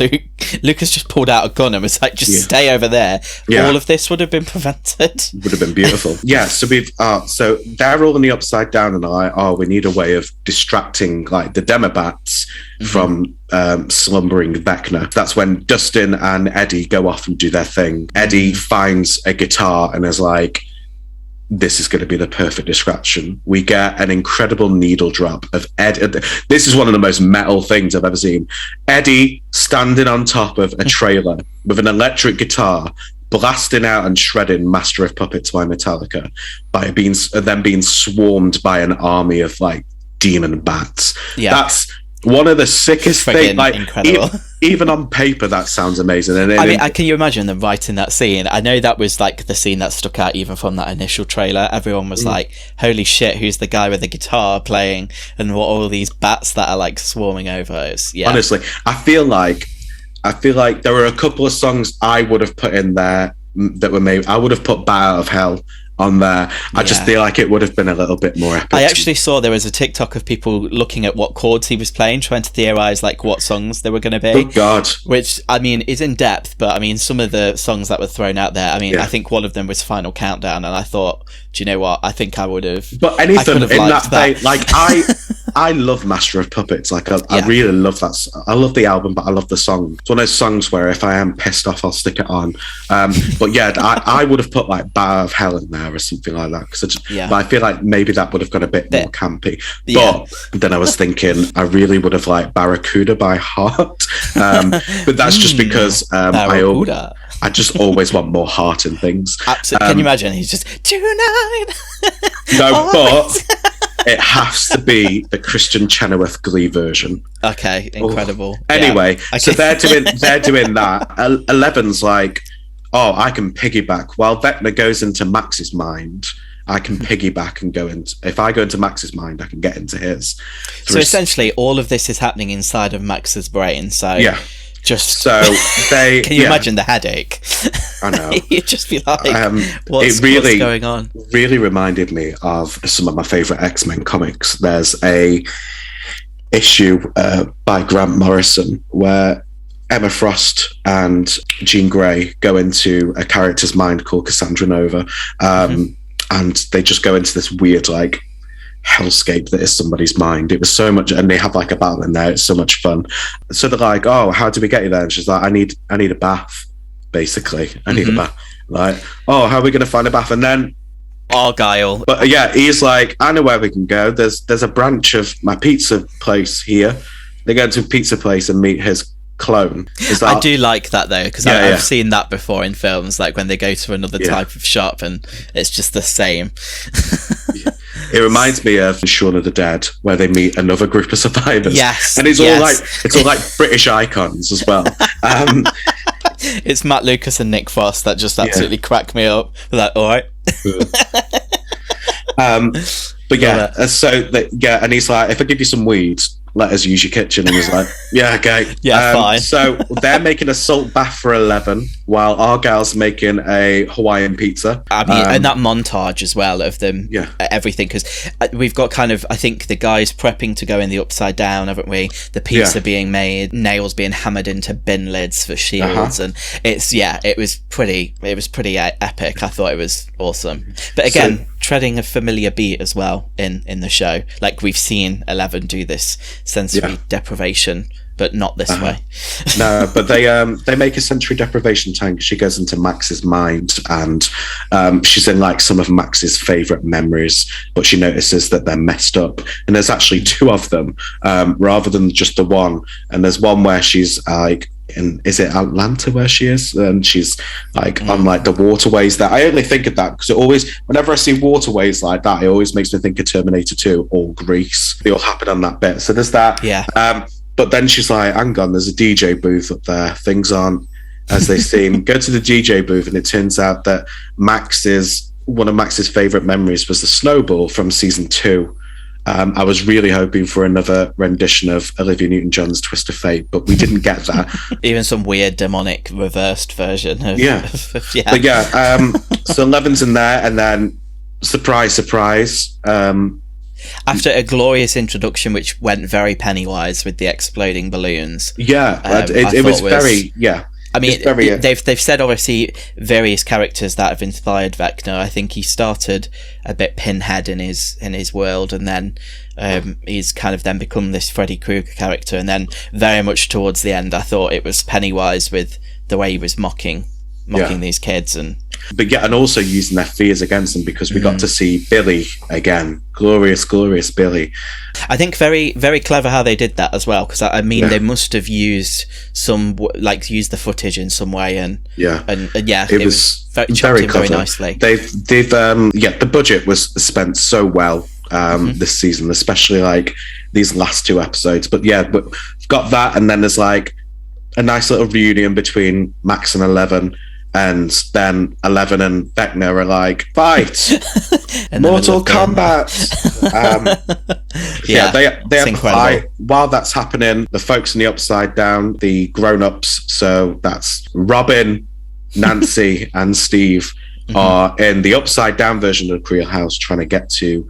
Lucas just pulled out a gun and was like, just stay over there, all of this would have been prevented.
Would have been beautiful. So we've so they're all in the upside down, and we need a way of distracting like the Demobats from slumbering Vecna. That's when Dustin and Eddie go off and do their thing. Eddie finds a guitar and is like, this is going to be the perfect distraction. We get an incredible needle drop of Ed. This is one of the most metal things I've ever seen. Eddie standing on top of a trailer with an electric guitar, blasting out and shredding Master of Puppets by Metallica, by being swarmed by an army of like demon bats. That's one of the sickest things. Like,
incredible.
Even on paper, that sounds amazing. And
I mean, can you imagine them writing that scene? I know that was like the scene that stuck out even from that initial trailer. Everyone was like, holy shit, who's the guy with the guitar playing, and what all these bats that are like swarming over us?
Honestly, I feel like there were a couple of songs I would have put in there that were made. I would have put Bat Out of Hell on there. I just feel like it would have been a little bit more epic.
I actually saw there was a TikTok of people looking at what chords he was playing, trying to theorize like what songs they were going to be.
Oh God!
Which, I mean, is in depth, but I mean, some of the songs that were thrown out there, I mean, I think one of them was Final Countdown, and I thought, do you know what? I think I would have.
But anything in that. Like I I love Master of Puppets. Like, I really love that. I love the album, but I love the song. It's one of those songs where if I am pissed off, I'll stick it on. But yeah, I would have put like Bar of Hell in there or something like that, because but I feel like maybe that would have got a bit more campy. But then I was thinking I really would have liked Barracuda by Heart. But that's just because I just always want more heart in things.
Absolutely. Can you imagine? He's just tonight.
No, but it has to be the Christian Chenoweth Glee version.
Okay, incredible.
Anyway,
Okay.
so they're doing that. 11's like, oh, I can piggyback. While Vecna goes into Max's mind, I can piggyback and go into. If I go into Max's mind, I can get into his.
So essentially, all of this is happening inside of Max's brain. So
yeah.
Just
so they
can you imagine the headache?
I know.
You'd just be like, what's going on?
Really reminded me of some of my favorite X-Men comics. There's a issue by Grant Morrison where Emma Frost and Jean Grey go into a character's mind called Cassandra Nova, and they just go into this weird like hellscape that is somebody's mind. It was so much, and they have like a battle in there. It's so much fun. So they're like, oh, how do we get you there? And she's like, I need a bath, basically. I need a bath. Like, oh, how are we going to find a bath? And then
Argyle.
But yeah, he's like, I know where we can go. There's a branch of my pizza place here. They go to a pizza place and meet his clone.
I do like that though, because I've seen that before in films, like when they go to another type of shop and it's just the same.
It reminds me of Shaun of the Dead, where they meet another group of survivors.
Yes,
and it's all like British icons as well.
It's Matt Lucas and Nick Frost that just absolutely crack me up. Like, all right.
But and he's like, if I give you some weed, let us use your kitchen. And he's like, yeah, okay.
Fine.
So they're making a salt bath for 11 while Argyle's making a Hawaiian pizza.
I mean, and that montage as well of them, everything, because we've got kind of, I think the guys prepping to go in the Upside Down, haven't we? The pizza being made, nails being hammered into bin lids for shields, and it was pretty epic. I thought it was awesome. But again, treading a familiar beat as well in the show. Like we've seen 11 do this sensory deprivation, but not this way.
No, but they make a sensory deprivation tank. She goes into Max's mind, and she's in like some of Max's favorite memories, but she notices that they're messed up, and there's actually two of them rather than just the one. And there's one where she's like, is it Atlanta where she is? And she's like on like the waterways there. I only think of that because it always, whenever I see waterways like that, it always makes me think of Terminator 2 or Grease. They all happen on that bit. So there's that.
Yeah.
But then she's like, hang on, there's a DJ booth up there. Things aren't as they seem. Go to the DJ booth, and it turns out that one of Max's favorite memories was the snowball from season 2. I was really hoping for another rendition of Olivia Newton-John's Twist of Fate, but we didn't get that.
Even some weird demonic reversed version of
But so 11's in there, and then surprise
after a glorious introduction which went very Pennywise with the exploding balloons.
It was very
I mean, they've said obviously various characters that have inspired Vecna. I think he started a bit Pinhead in his world, and then he's kind of then become this Freddy Krueger character, and then very much towards the end, I thought it was Pennywise with the way he was mocking these kids, and
also using their fears against them, because we got to see Billy again, glorious Billy.
I think very, very clever how they did that as well, because I mean they must have used used the footage in some way, and it was very clever, very nicely.
They've the budget was spent so well this season, especially like these last 2 episodes. But we've got that, and then there's like a nice little reunion between Max and 11. And then 11 and Vecna are like, fight! Mortal Kombat! They have a fight. While that's happening, the folks in the Upside Down, the grown-ups, so that's Robin, Nancy, and Steve, are in the Upside Down version of the Creel House trying to get to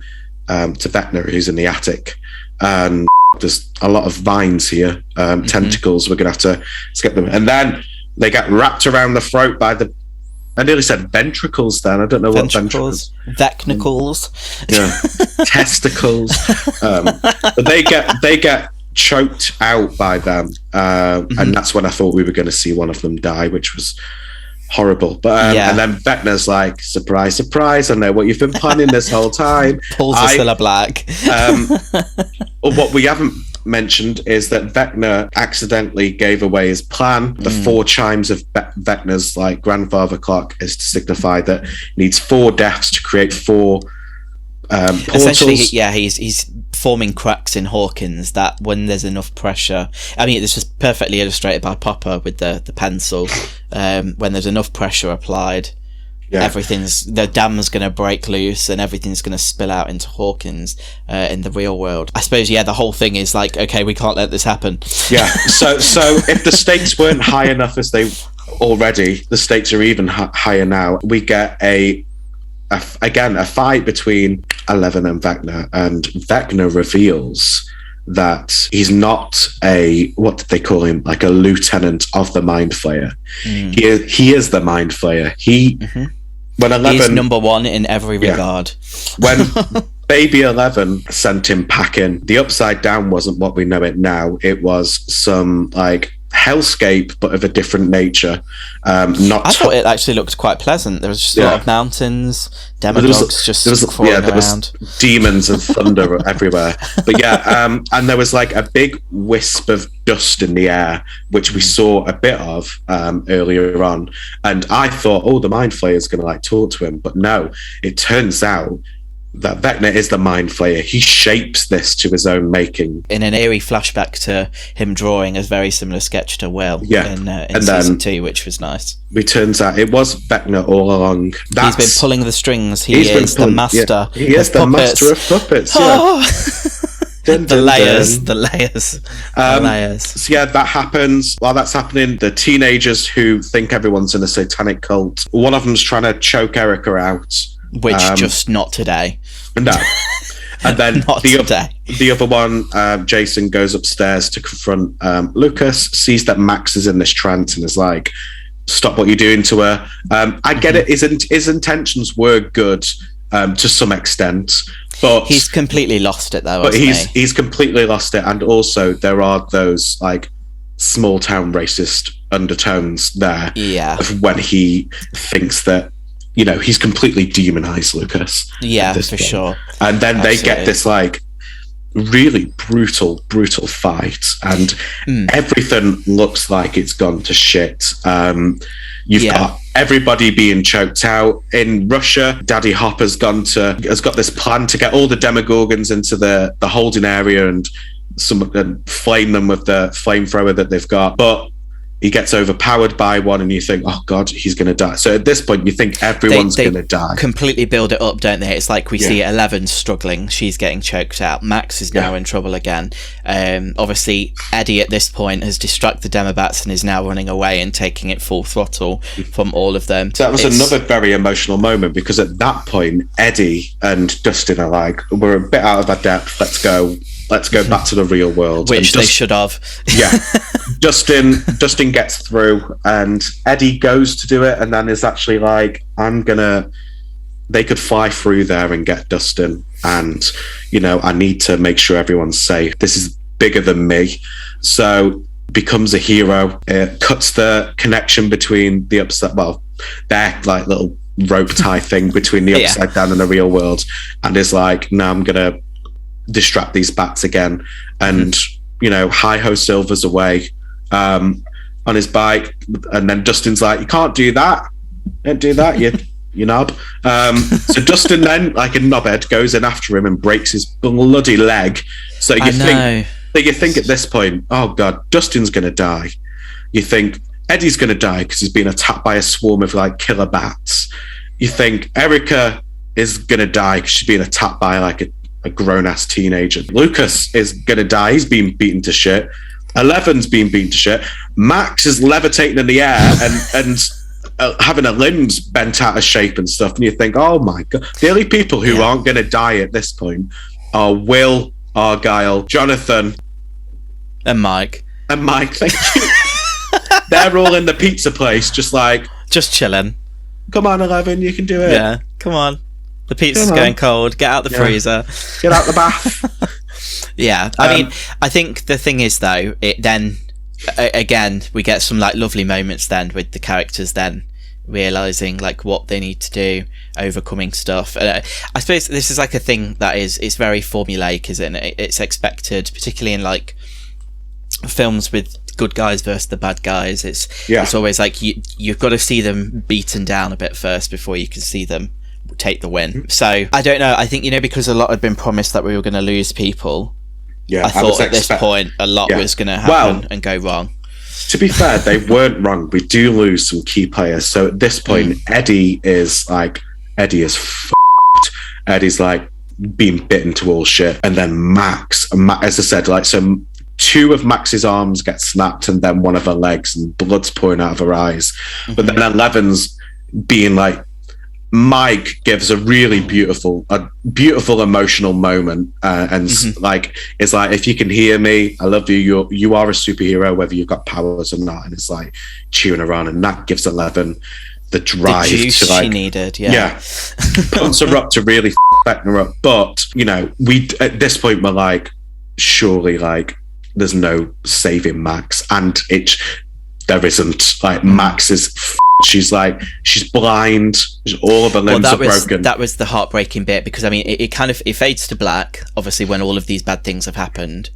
Vecna, who's in the attic. And there's a lot of vines here, tentacles. We're going to have to skip them. And then they get wrapped around the throat by the I nearly said ventricles then. I don't know what ventricles.
Vecnicles.
Yeah. Testicles. But they get choked out by them. And that's when I thought we were going to see one of them die, which was horrible. But and then Vecna's like, surprise, surprise, I know what you've been planning this whole time.
Pulls Priscilla Black.
What we haven't mentioned is that Vecna accidentally gave away his plan. The 4 chimes of Vecna's like grandfather clock is to signify that he needs 4 deaths to create 4 portals.
Essentially, he's forming cracks in Hawkins that when there's enough pressure, I mean, this was perfectly illustrated by Popper with the pencil. When there's enough pressure applied, the dam's going to break loose and everything's going to spill out into Hawkins in the real world. I suppose, the whole thing is like, okay, we can't let this happen.
Yeah, so if the stakes weren't high enough as they already, the stakes are even higher now. We get a fight between Eleven and Vecna reveals that he's not what did they call him? Like a lieutenant of the Mind Flayer. He is the Mind Flayer. When 11,
he's number 1 in every regard.
When Baby 11 sent him packing, the Upside Down wasn't what we know it now. It was some like hellscape, but of a different nature. I thought it actually looked quite pleasant. There was just a lot of mountains, demodogs crawling around. Demons and thunder everywhere. But and there was like a big wisp of dust in the air, which we saw a bit of earlier on. And I thought, the Mind Flayer is going to like talk to him. But no, it turns out that Vecna is the Mind Flayer. He shapes this to his own making. In an eerie flashback to him drawing a very similar sketch to Will in season 2, which was nice. It turns out it was Vecna all along. He's been pulling the strings. He is the master. He is the master of puppets. The layers. So that happens. While that's happening, the teenagers who think everyone's in a satanic cult, one of them's trying to choke Erica out.
Which just not today.
No. And then the other one, Jason goes upstairs to confront Lucas, sees that Max is in this trance and is like, stop what you're doing to her. I get it. His intentions were good to some extent. But
he's completely lost it though.
But he's completely lost it. And also there are those like small town racist undertones there.
Yeah.
Of when he thinks that, he's completely demonized Lucas.
Yeah, for sure.
And then they get this like really brutal fight, and everything looks like it's gone to shit. You've got everybody being choked out. In Russia, Daddy Hop has got this plan to get all the Demogorgons into the holding area and flame them with the flamethrower that they've got. But he gets overpowered by one and you think, oh God, he's going to die. So at this point, you think everyone's going to die.
Completely build it up, don't they? It's like we see 11 struggling. She's getting choked out. Max is now in trouble again. Obviously, Eddie at this point has distracted the Demobats and is now running away and taking it full throttle from all of them.
So that was another very emotional moment, because at that point, Eddie and Dustin are like, we're a bit out of our depth. Let's go back to the real world.
Which they should have.
Yeah. Dustin gets through and Eddie goes to do it and then is actually like, they could fly through there and get Dustin, and I need to make sure everyone's safe. This is bigger than me. So becomes a hero. It cuts the connection between the their like little rope tie thing between the Upside Down and the real world, and is like, no, I'm gonna distract these bats again. And hi-ho Silver's away on his bike, and then Dustin's like, you can't do that, don't do that, you knob. So Dustin then, like a knobhead, goes in after him and breaks his bloody leg. So you think at this point, oh God, Dustin's gonna die. You think Eddie's gonna die because he's been attacked by a swarm of like killer bats. You think Erica is gonna die because she's being attacked by like a grown-ass teenager. Lucas is gonna die. He's been beaten to shit. 11's been beaten to shit. Max is levitating in the air and having her limbs bent out of shape and stuff. And you think, oh my God. The only people who aren't gonna die at this point are Will, Argyle, Jonathan,
and Mike.
Thank you. They're all in the pizza place, just chilling. Come on, 11, you can do it.
Yeah, come on. The pizza's going cold. Get out the freezer.
Get out the bath.
Yeah, I mean, I think the thing is though, it then again we get some like lovely moments then with the characters then realizing like what they need to do, overcoming stuff. I suppose this is like a thing that it's very formulaic, isn't it? It's expected, particularly in like films with good guys versus the bad guys. It's always like you've got to see them beaten down a bit first before you can see them take the win. So I don't know, I think, you know, because a lot had been promised that we were going to lose people, I thought at this point a lot was going to happen and go wrong.
To be fair, they weren't wrong. We do lose some key players. So at this point, Eddie is f***ed. Eddie's like being bitten to all shit. And then Max, as I said, like, so 2 of Max's arms get snapped and then one of her legs, and blood's pouring out of her eyes. But then 11's being like, Mike gives a really beautiful emotional moment, and like, it's like, if you can hear me, I love you. You are a superhero, whether you've got powers or not. And it's like cheering her on, and that gives 11 the drive
juice
to, like,
she needed.
pumps her up to really Vecna up. But you know, we at this point we're like, surely, like, there's no saving Max, and there isn't. Like, Max is. She's blind. All of her limbs are broken.
That was the heartbreaking bit, because I mean, it kind of fades to black, obviously, when all of these bad things have happened.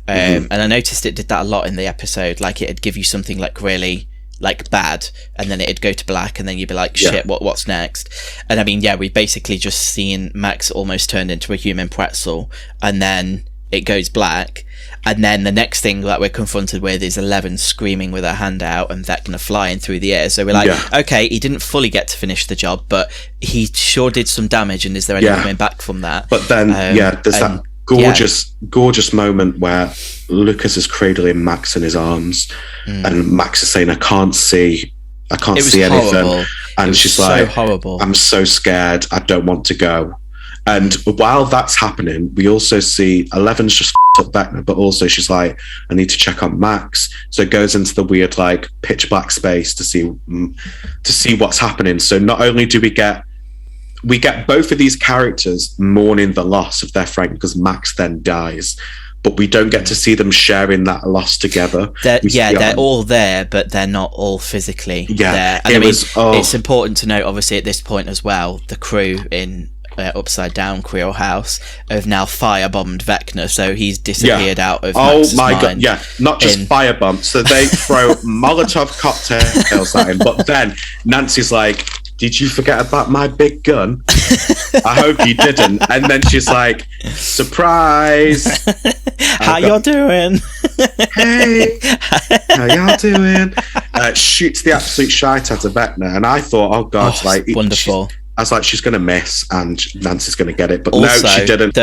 And I noticed it did that a lot in the episode. Like, it'd give you something like really like bad, and then it'd go to black, and then you'd be like, shit, what's next? And I mean, we've basically just seen Max almost turned into a human pretzel, and then it goes black, and then the next thing that we're confronted with is 11 screaming with her hand out and Vecna flying through the air. So we're like, okay, he didn't fully get to finish the job, but he sure did some damage, and is there any coming back from that?
But then there's that gorgeous moment where Lucas is cradling Max in his arms, and Max is saying, I can't see anything,
horrible.
And she's
so
like,
horrible.
I'm so scared, I don't want to go. And while that's happening, we also see 11's just up Vecna, but also she's like, I need to check on Max. So it goes into the weird, like, pitch black space to see what's happening. So not only do we get both of these characters mourning the loss of their friend, because Max then dies, but we don't get to see them sharing that loss together. They're all there, but they're not all physically there. And it's important to note, obviously, at this point as well, the crew in Upside Down Creel House have now firebombed Vecna, so he's disappeared out of Max's mind. God, not just firebombed. So they throw Molotov cocktails at him, but then Nancy's like, did you forget about my big gun? I hope you didn't. And then she's like, surprise.
How y'all doing?
Hey, how y'all doing? Shoots the absolute shite out of Vecna, and I thought, oh God, like,
wonderful.
I was like, she's going to miss and Nancy's going to get it. But also, no, she didn't.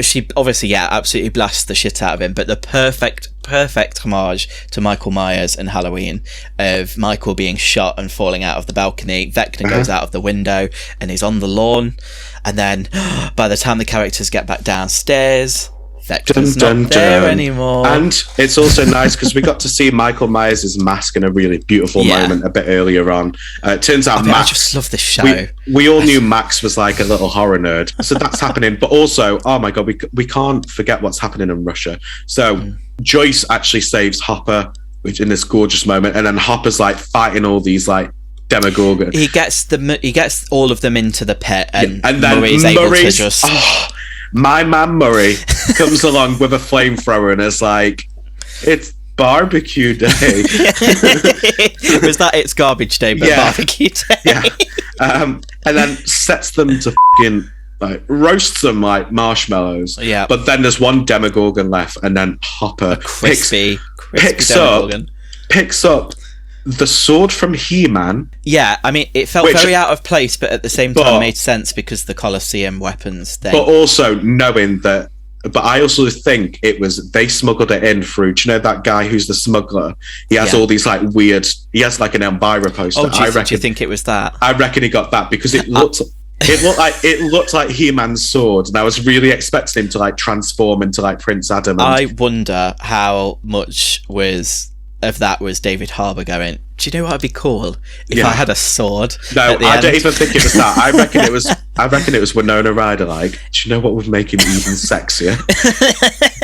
She obviously, absolutely blasts the shit out of him. But the perfect homage to Michael Myers and Halloween, of Michael being shot and falling out of the balcony. Vecna goes out of the window and he's on the lawn. And then by the time the characters get back downstairs, Vecna's not there anymore.
And it's also nice because we got to see Michael Myers' mask in a really beautiful moment a bit earlier on. It turns out Max...
I just love this show.
We all knew Max was like a little horror nerd. So that's happening. But also, oh my God, we can't forget what's happening in Russia. So Joyce actually saves Hopper, which in this gorgeous moment. And then Hopper's like fighting all these like Demogorgon.
He gets all of them into the pit, and
then
Murray's able to just...
my man Murray comes along with a flamethrower and is like, it's barbecue day.
Was that it's garbage day, but barbecue day?
And then sets them to fucking, like, roasts them like marshmallows. But then there's one Demogorgon left, and then Hopper picks up the sword from He-Man.
Yeah, I mean, it felt very out of place, but at the same time made sense because the Colosseum weapons thing.
But also knowing that, but I also think it was, they smuggled it in through, do you know that guy who's the smuggler? He has all these like weird, he has like an Elvira poster.
Do you think it was that?
I reckon he got that because it looked like He-Man's sword, and I was really expecting him to like transform into like Prince Adam.
I wonder how much was of that was David Harbour going, do you know what would be cool if
Yeah.
I had a sword?
No,
at the
I
end?
don't even think it was that. I reckon it was Winona Ryder. Like, do you know what would make him even sexier?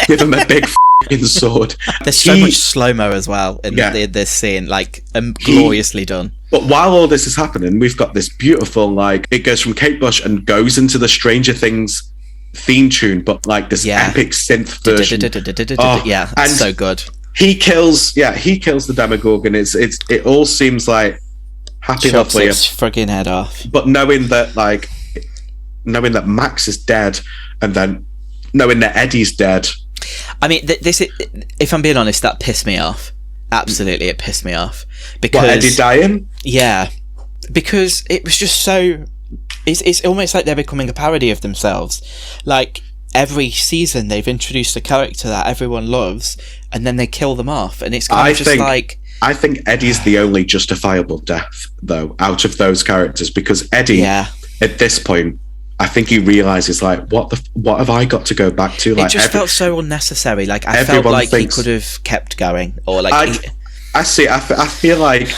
Give him a big f***ing sword.
There's so much slow-mo as well in this scene, like gloriously done.
But while all this is happening, we've got this beautiful, like, it goes from Kate Bush and goes into the Stranger Things theme tune, but like this epic synth version.
Yeah,
and
so good.
He kills the Demogorgon. It all seems like happy,
Chops
lovely.
its friggin' head off.
But knowing that Max is dead, and then knowing that Eddie's dead.
I mean, this if I'm being honest, that pissed me off. Absolutely, it pissed me off. Because
What, Eddie dying?
Yeah, because it was just so. It's almost like they're becoming a parody of themselves. Like, every season they've introduced a character that everyone loves, and then they kill them off, and it's kind of just like.
I think Eddie's the only justifiable death, though, out of those characters, because Eddie, at this point, I think he realizes, like, what have I got to go back to? Like,
it just felt so unnecessary. Like, I felt like he could have kept going, or like.
I feel like,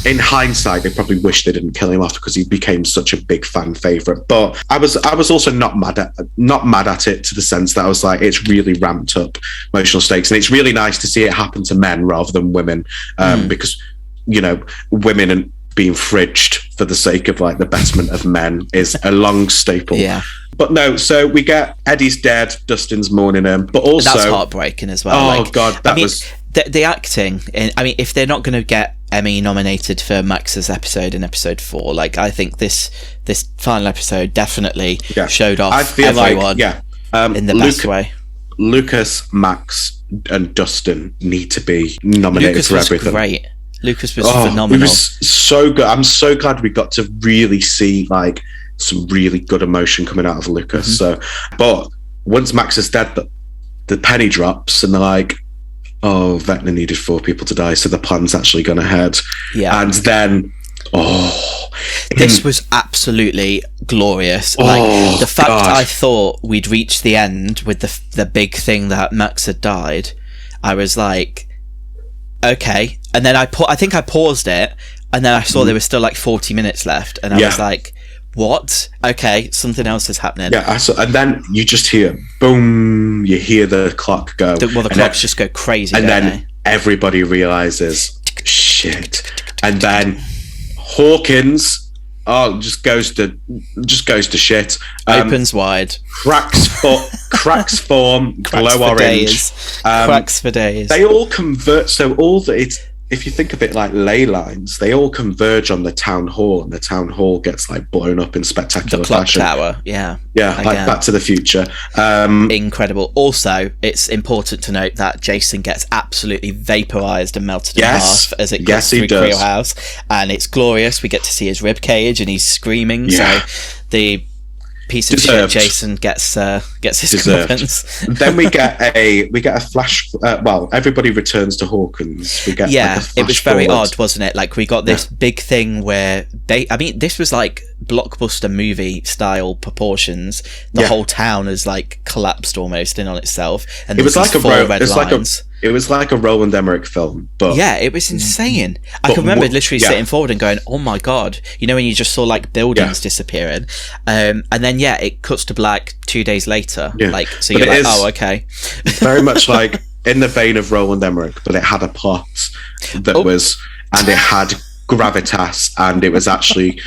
in hindsight, they probably wish they didn't kill him off because he became such a big fan favorite. But I was also not mad at it, to the sense that I was like, it's really ramped up emotional stakes, and it's really nice to see it happen to men rather than women, because women and being fridged for the sake of like the betterment of men is a long staple.
Yeah.
But no, so we get Eddie's dead, Dustin's mourning him, but also
that's heartbreaking as well.
Oh God,
the acting. I mean, if they're not going to get Emmy nominated for Max's episode in episode 4, like, I think this final episode definitely showed off everyone in the best way.
Lucas, Max, and Dustin need to be nominated for everything.
Great. Lucas was phenomenal.
It was so good. I'm so glad we got to really see like some really good emotion coming out of Lucas. So, but once Max is dead, the penny drops, and they're like, "Oh, Vecna needed 4 people to die, so the plan's actually gone ahead."
Yeah,
and then
this was absolutely glorious. Like, the fact I thought we'd reached the end with the big thing that Max had died, I was like, okay. And then I think I paused it, and then I saw there was still like 40 minutes left, and I was like, what? Okay, something else is happening.
Yeah, and then you just hear boom. You hear the clock go.
The clocks just go crazy,
and then everybody realizes shit. And then Hawkins just goes to shit.
Opens wide.
Cracks form. Glow orange.
Cracks for days.
They all convert. So if you think of it like ley lines, they all converge on the town hall, and the town hall gets like blown up in spectacular fashion.
The clock tower, yeah,
like Back to the Future.
Incredible. Also, it's important to note that Jason gets absolutely vaporized and melted in half as it goes through Creel House, and it's glorious. We get to see his rib cage, and he's screaming. So the piece of shit Jason gets his comeuppance.
Then we get a flash. Everybody returns to Hawkins. We get
it was very odd, wasn't it? Like, we got this big thing where this was like blockbuster movie style proportions. The whole town is like collapsed almost in on itself, and
it was like it was like a Roland Emmerich film, but
it was insane. I can remember literally sitting forward and going, "Oh my god!" When you just saw like buildings disappearing, and then it cuts to black 2 days later. Like, so you're like, "Oh, okay."
Very much like in the vein of Roland Emmerich, but it had a plot that was, and it had gravitas, and it was actually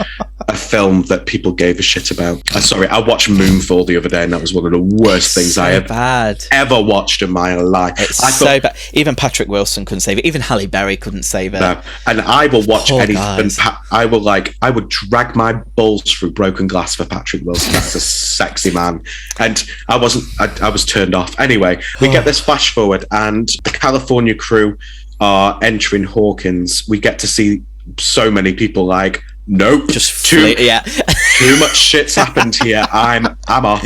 a film that people gave a shit about. Sorry, I watched Moonfall the other day, and that was one of the worst things I have ever watched in my life.
It's so bad. Even Patrick Wilson couldn't save it. Even Halle Berry couldn't save it.
No. And I will watch anything. I would drag my balls through broken glass for Patrick Wilson. That's a sexy man. And I was turned off. Anyway, we get this flash forward, and the California crew are entering Hawkins. We get to see so many people like, nope,
just
too much shit's happened here. I'm off.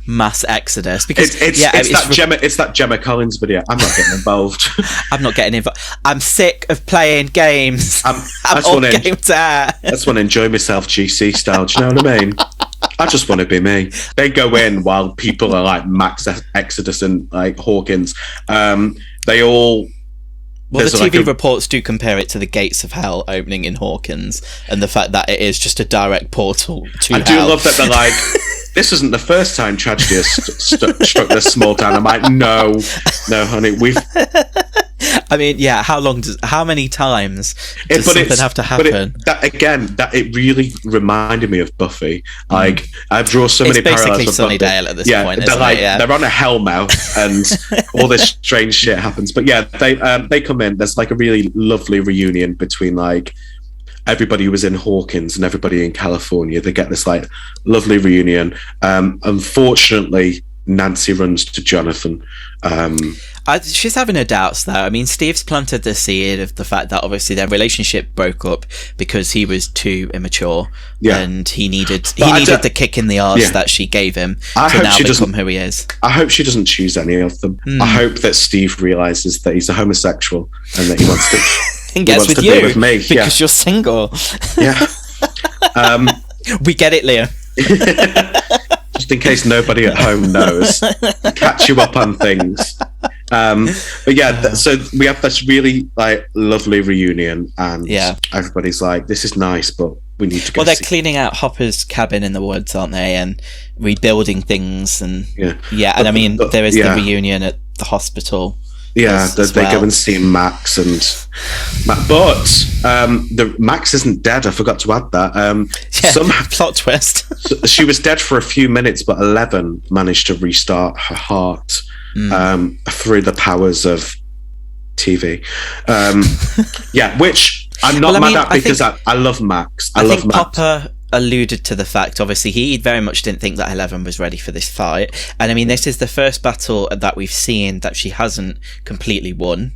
Mass exodus, because
it's that Gemma Collins video. I'm not getting involved.
I'm not getting involved. I'm sick of playing games. I just
want to enjoy myself GC style. Do you know what I mean? I just want to be me. They go in while people are like Max Exodus and like Hawkins. They all
Well, the
there's like
TV reports do compare it to the Gates of Hell opening in Hawkins, and the fact that it is just a direct portal to
I
hell.
do love that they're like, this isn't the first time tragedy has struck this small town. I'm like, no, honey, we've.
I mean, yeah. How many times does something have to happen?
It really reminded me of Buffy. Like, I draw so many parallels.
It's basically Sunnydale at this point.
They're like, they're on a hellmouth, and all this strange shit happens. But yeah, they come in. There's like a really lovely reunion between like everybody who was in Hawkins and everybody in California. They get this like lovely reunion. Unfortunately, Nancy runs to Jonathan.
She's having her doubts, though. I mean, Steve's planted the seed of the fact that obviously their relationship broke up because he was too immature, and he needed the kick in the arse that she gave him to now become who he is.
I hope she doesn't choose any of them. I hope that Steve realizes that he's a homosexual and that he wants to.
And gets with you
with me
because you're single.
Yeah.
We get it, Leah.
Just in case nobody at home knows, catch you up on things. But yeah, so we have this really like lovely reunion, and everybody's like, "This is nice, but we need to go."
Well, they're cleaning out Hopper's cabin in the woods, aren't they, and rebuilding things, and and I mean, there is the reunion at the hospital.
Yeah, they go and see Max but Max isn't dead. I forgot to add that.
Plot twist.
She was dead for a few minutes, but Eleven managed to restart her heart through the powers of TV. Which I'm not mad at because I love Max. I love Max.
Popper alluded to the fact, obviously, he very much didn't think that Eleven was ready for this fight. And I mean, this is the first battle that we've seen that she hasn't completely won.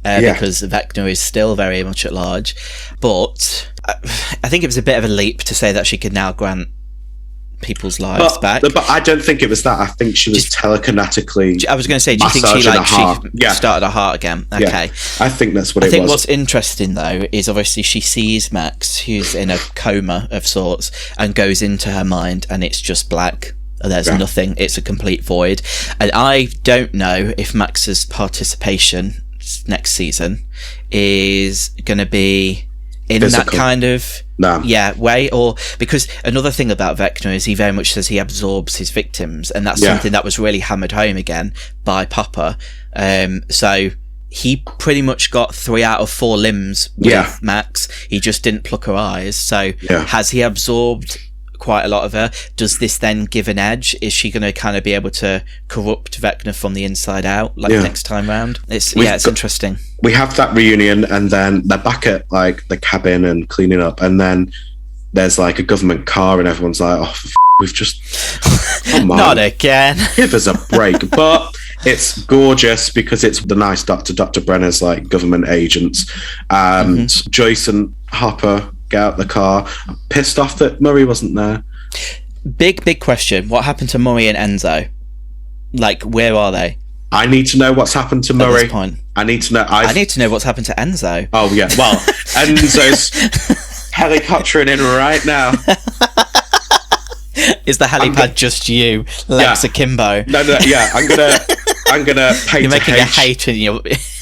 Because Vecna is still very much at large. But I think it was a bit of a leap to say that she could now grant people's lives back.
But I don't think it was that. I think she was telekinetically.
I was going to say, do you think she started her heart again? Okay.
Yeah, I think that's what it was.
I think what's interesting though is obviously she sees Max, who's in a coma of sorts, and goes into her mind, and it's just black. There's nothing. It's a complete void. And I don't know if Max's participation next season is going to be in physical. That kind of way, or because another thing about Vecna is he very much says he absorbs his victims, and that's something that was really hammered home again by Popper. So he pretty much got 3 out of 4 limbs with Max. He just didn't pluck her eyes. So has he absorbed quite a lot of her? Does this then give an edge? Is she going to kind of be able to corrupt Vecna from the inside out next time round? It's interesting. We have that reunion, and then they're back at like the cabin and cleaning up, and then there's like a government car, and everyone's like, "Oh, we've just come on, not again. Give us a break." But it's gorgeous because it's the nice Dr. Brenner's like government agents, and Joyce and Hopper get out the car. I'm pissed off that Murray wasn't there. Big question. What happened to Murray and Enzo? Like, where are they? I need to know what's happened to Murray. At this point. I need to know. I need to know what's happened to Enzo. Oh yeah. Well, Enzo's helicoptering in right now. Is the helipad just you, Lex Akimbo? No. Yeah, I'm gonna paint. You're making a H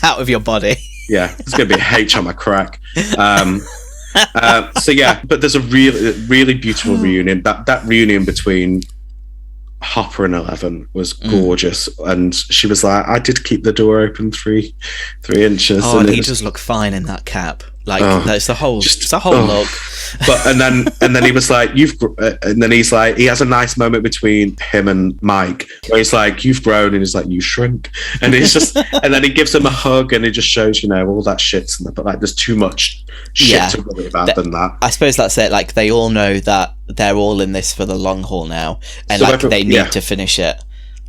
out of your body. Yeah, it's gonna be a H on my crack. So yeah, but there's a really beautiful reunion. That reunion between Hopper and Eleven was gorgeous, and she was like, "I did keep the door open 3 inches." Oh, and he does look fine in that cap. Like that's the whole look. But and then he was like, and then he's like, he has a nice moment between him and Mike where he's like, "You've grown," and he's like, "You shrink," and he's just, and then he gives him a hug, and it just shows, all that shit's in there, but like there's too much shit to worry about than that. I suppose that's it. Like they all know that they're all in this for the long haul now, and so they need to finish it.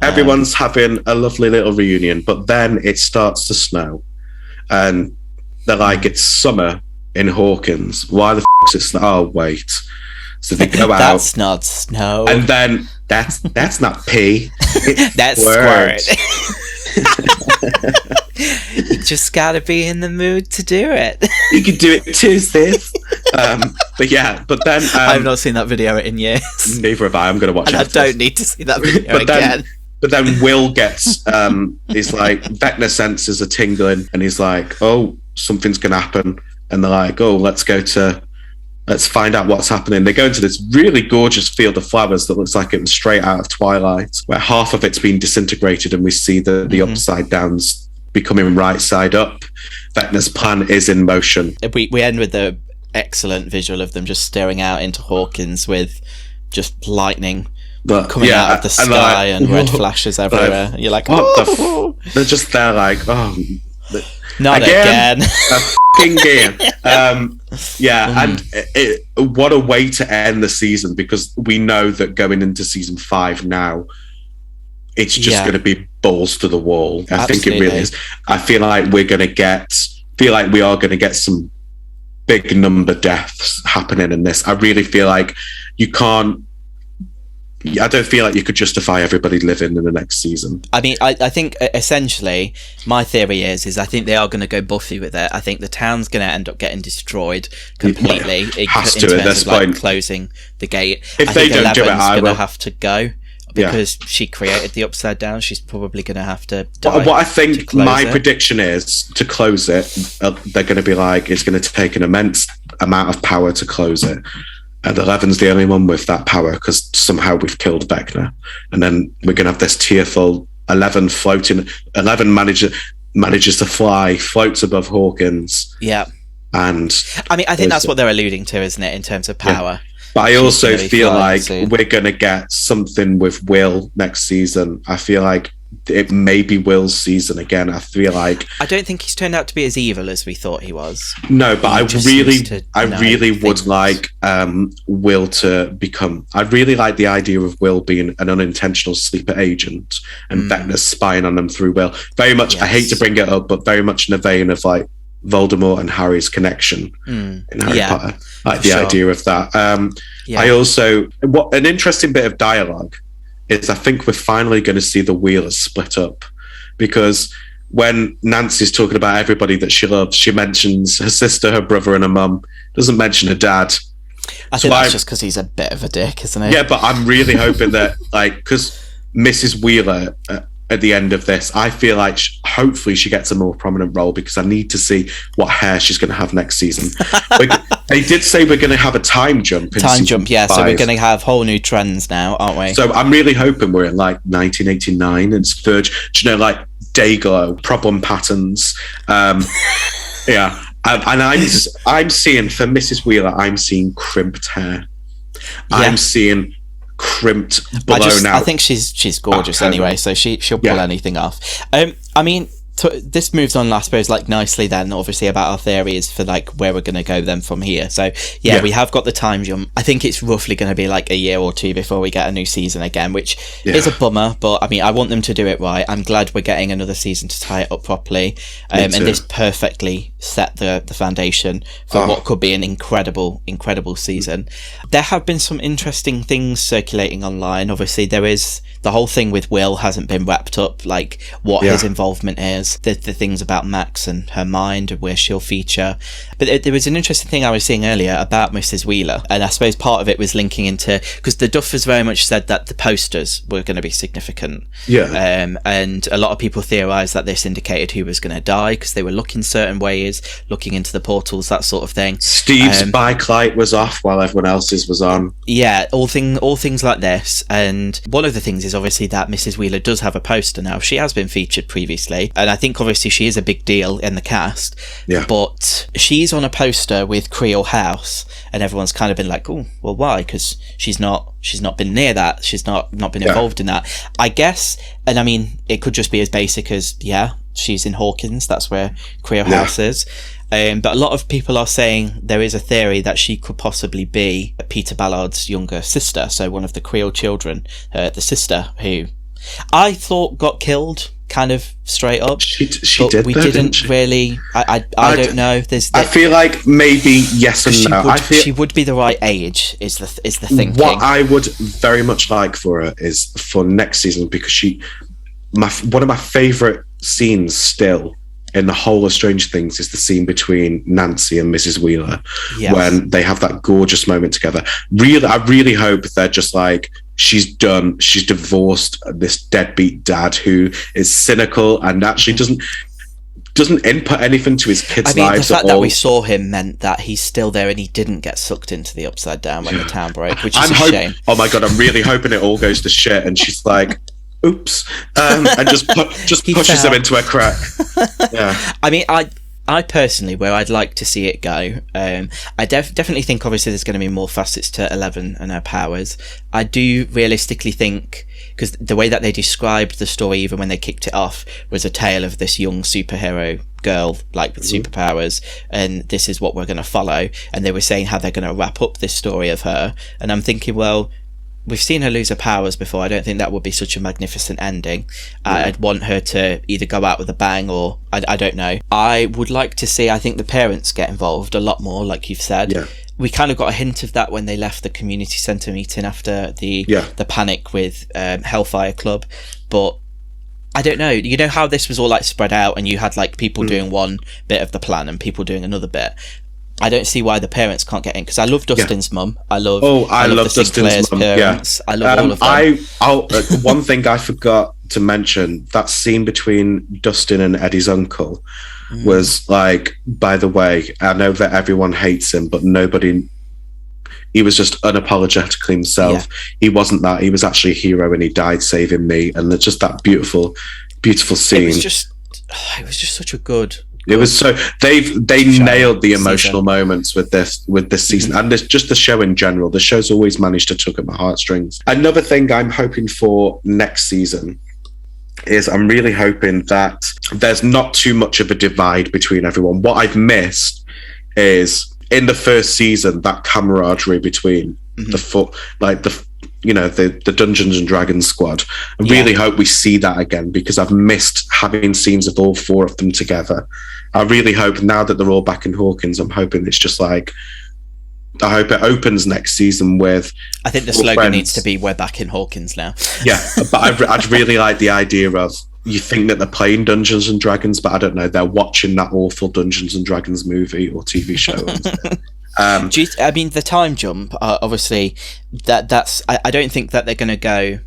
Everyone's having a lovely little reunion, but then it starts to snow, and they're like, it's summer in Hawkins. Why the f*** is it snow? Oh, wait. So they go out. That's not snow. And then, that's not pee. That's squirt. You just gotta be in the mood to do it. You can do it too, sis. But then... I've not seen that video in years. Neither have I. I'm going to watch it. I don't need to see that video again.
But then Will gets, he's like, Vecna senses a tingling, and he's like, oh, something's going to happen. And they're like, oh, let's find out what's happening. They go into this really gorgeous field of flowers that looks like it was straight out of Twilight, where half of it's been disintegrated, and we see the upside downs becoming right side up. Vecna's plan is in motion.
We end with the excellent visual of them just staring out into Hawkins with just lightning coming out of the sky and red flashes everywhere. You're like, oh,
they're just there like, oh,
not again.
Game. And what a way to end the season, because we know that going into season 5 now, it's just going to be balls to the wall. I think it really is. I feel like we are going to get some big number deaths happening in this. I really feel like I don't feel like you could justify everybody living in the next season.
I mean, I think essentially my theory is I think they are going to go Buffy with it. I think the town's going to end up getting destroyed completely.
It has to at this point.
Closing the gate.
If they don't do it, I will.
Going to have to go because she created the Upside Down. She's probably going to have to die.
What I think my prediction is to close it. They're going to be like, it's going to take an immense amount of power to close it. And Eleven's the only one with that power because somehow we've killed Vecna. And then we're going to have this tearful 11 floating. 11 manages to fly, floats above Hawkins.
Yeah.
And
I mean, I think that's what they're alluding to, isn't it, in terms of power?
Yeah. But I also feel like we're going to get something with Will next season. I feel like it may be Will's season again. I feel like
I don't think he's turned out to be as evil as we thought he was.
No, but I really would like Will to become. I really like the idea of Will being an unintentional sleeper agent and Vecna spying on him through Will. Very much. Yes. I hate to bring it up, but very much in the vein of like Voldemort and Harry's connection in Harry Potter. Like the idea of that. I also what an interesting bit of dialogue is I think we're finally going to see the Wheelers split up, because when Nancy's talking about everybody that she loves, she mentions her sister, her brother, and her mum. Doesn't mention her dad.
I think that's just because he's a bit of a dick, isn't he?
Yeah, but I'm really hoping that, like, because Mrs. Wheeler at the end of this, I feel like hopefully she gets a more prominent role, because I need to see what hair she's going to have next season. They did say we're going to have a time jump.
Yeah. 5. So we're going to have whole new trends now, aren't we?
So I'm really hoping we're in like 1989 and Verge, like Dayglow, problem patterns. Yeah. And I'm seeing, for Mrs. Wheeler, I'm seeing crimped hair. Yeah. I'm seeing crimped, blown out.
I think she's gorgeous anyway, so she'll pull anything off. I mean, this moves on, I suppose, like nicely then, obviously, about our theories for like where we're going to go then from here. So we have got the time jump. I think it's roughly going to be like a year or two before we get a new season again, which is a bummer, but I mean, I want them to do it right. I'm glad we're getting another season to tie it up properly, and this perfectly set the foundation for what could be an incredible season. There have been some interesting things circulating online. Obviously, there is the whole thing with Will hasn't been wrapped up, like what his involvement is. The things about Max and her mind and where she'll feature. But there was an interesting thing I was seeing earlier about Mrs. Wheeler, and I suppose part of it was linking into, because the Duffers very much said that the posters were going to be significant. And a lot of people theorised that this indicated who was going to die, because they were looking certain ways, looking into the portals, that sort of thing.
Steve's bike light was off while everyone else's was on.
Yeah, all things like this. And one of the things is obviously that Mrs. Wheeler does have a poster now. She has been featured previously, and I think obviously she is a big deal in the cast. But she's on a poster with Creole House, and everyone's kind of been like, oh, well, why? Because she's not been near that. She's not been involved in that, I guess. And I mean, it could just be as basic as she's in Hawkins. That's where Creole House is. But a lot of people are saying there is a theory that she could possibly be Peter Ballard's younger sister, so one of the Creole children, the sister who I thought got killed kind of straight up.
She did.
We didn't really. I don't know.
I feel like maybe yes and no.
She would be the right age. Is the thinking.
What I would very much like for her is for next season, because one of my favourite scenes still in the whole of Stranger Things is the scene between Nancy and Mrs. Wheeler when they have that gorgeous moment together. I really hope they're just like she's divorced this deadbeat dad who is cynical and actually doesn't input anything to his kids' lives
the fact
at all.
that we saw him meant that he's still there and he didn't get sucked into the Upside Down when the town broke, which is a shame.
Oh my God, I'm really hoping it all goes to shit and she's like, oops, and just pushes him into a crack. Yeah.
I mean, I personally, where I'd like to see it go, I definitely think obviously there's going to be more facets to Eleven and her powers. I do realistically think, because the way that they described the story, even when they kicked it off, was a tale of this young superhero girl, like with superpowers, and this is what we're going to follow. And they were saying how they're going to wrap up this story of her. And I'm thinking, well, we've seen her lose her powers before. I don't think that would be such a magnificent ending. I'd want her to either go out with a bang or I don't know. I would like to see, I think, the parents get involved a lot more, like you've said.
Yeah.
We kind of got a hint of that when they left the community centre meeting after the panic with Hellfire Club. But I don't know. You know how this was all like spread out and you had like people doing one bit of the plan and people doing another bit. I don't see why the parents can't get in, because I love Dustin's mum. I love the
Dustin's mum.
Parents. I love all of them.
One thing I forgot to mention, that scene between Dustin and Eddie's uncle was like, by the way, I know that everyone hates him, but he was just unapologetically himself. He wasn't that. He was actually a hero and he died saving me. And it's just that beautiful, beautiful scene.
It was just such a good.
It was so they nailed the emotional moments with this season, and just the show in general. The show's always managed to tug at my heartstrings. Another thing I'm hoping for next season is I'm really hoping that there's not too much of a divide between everyone. What I've missed is in the first season that camaraderie between the Dungeons and Dragons squad. I really hope we see that again, because I've missed having scenes of all four of them together. I really hope now that they're all back in Hawkins, I'm hoping it's just like, I hope it opens next season with.
I think the slogan needs to be, "We're back in Hawkins now." Yeah,
but I'd really like the idea of, you think that they're playing Dungeons and Dragons, but I don't know, they're watching that awful Dungeons and Dragons movie or TV show.
I mean, the time jump, obviously, that's. I don't think that they're going to go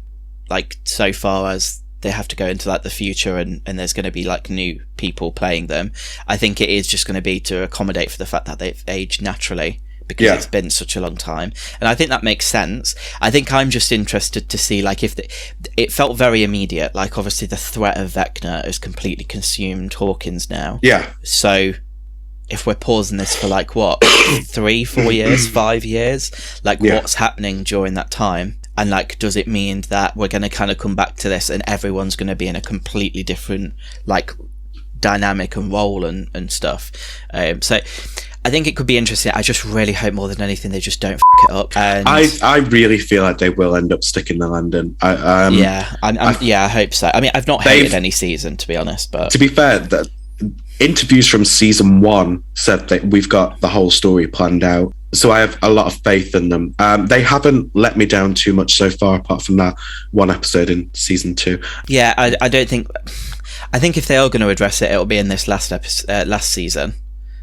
like so far as they have to go into like the future and there's going to be like new people playing them. I think it is just going to be to accommodate for the fact that they've aged naturally, because it's been such a long time, and I think that makes sense. I think I'm just interested to see, like, if it felt very immediate, like obviously the threat of Vecna has completely consumed Hawkins now.
Yeah.
So if we're pausing this for like what 3-4 years, 5 years, like what's happening during that time? And like, does it mean that we're going to kind of come back to this and everyone's going to be in a completely different like dynamic and role and stuff? So I think it could be interesting. I just really hope more than anything they just don't f*** it up. And
I really feel like they will end up sticking the landing.
I hope so. I mean, I've not hated any season, to be honest. But
to be fair, the interviews from season 1 said that we've got the whole story planned out. So I have a lot of faith in them. They haven't let me down too much so far, apart from that one episode in season 2.
Yeah, I don't think. I think if they are going to address it, it'll be in this last season.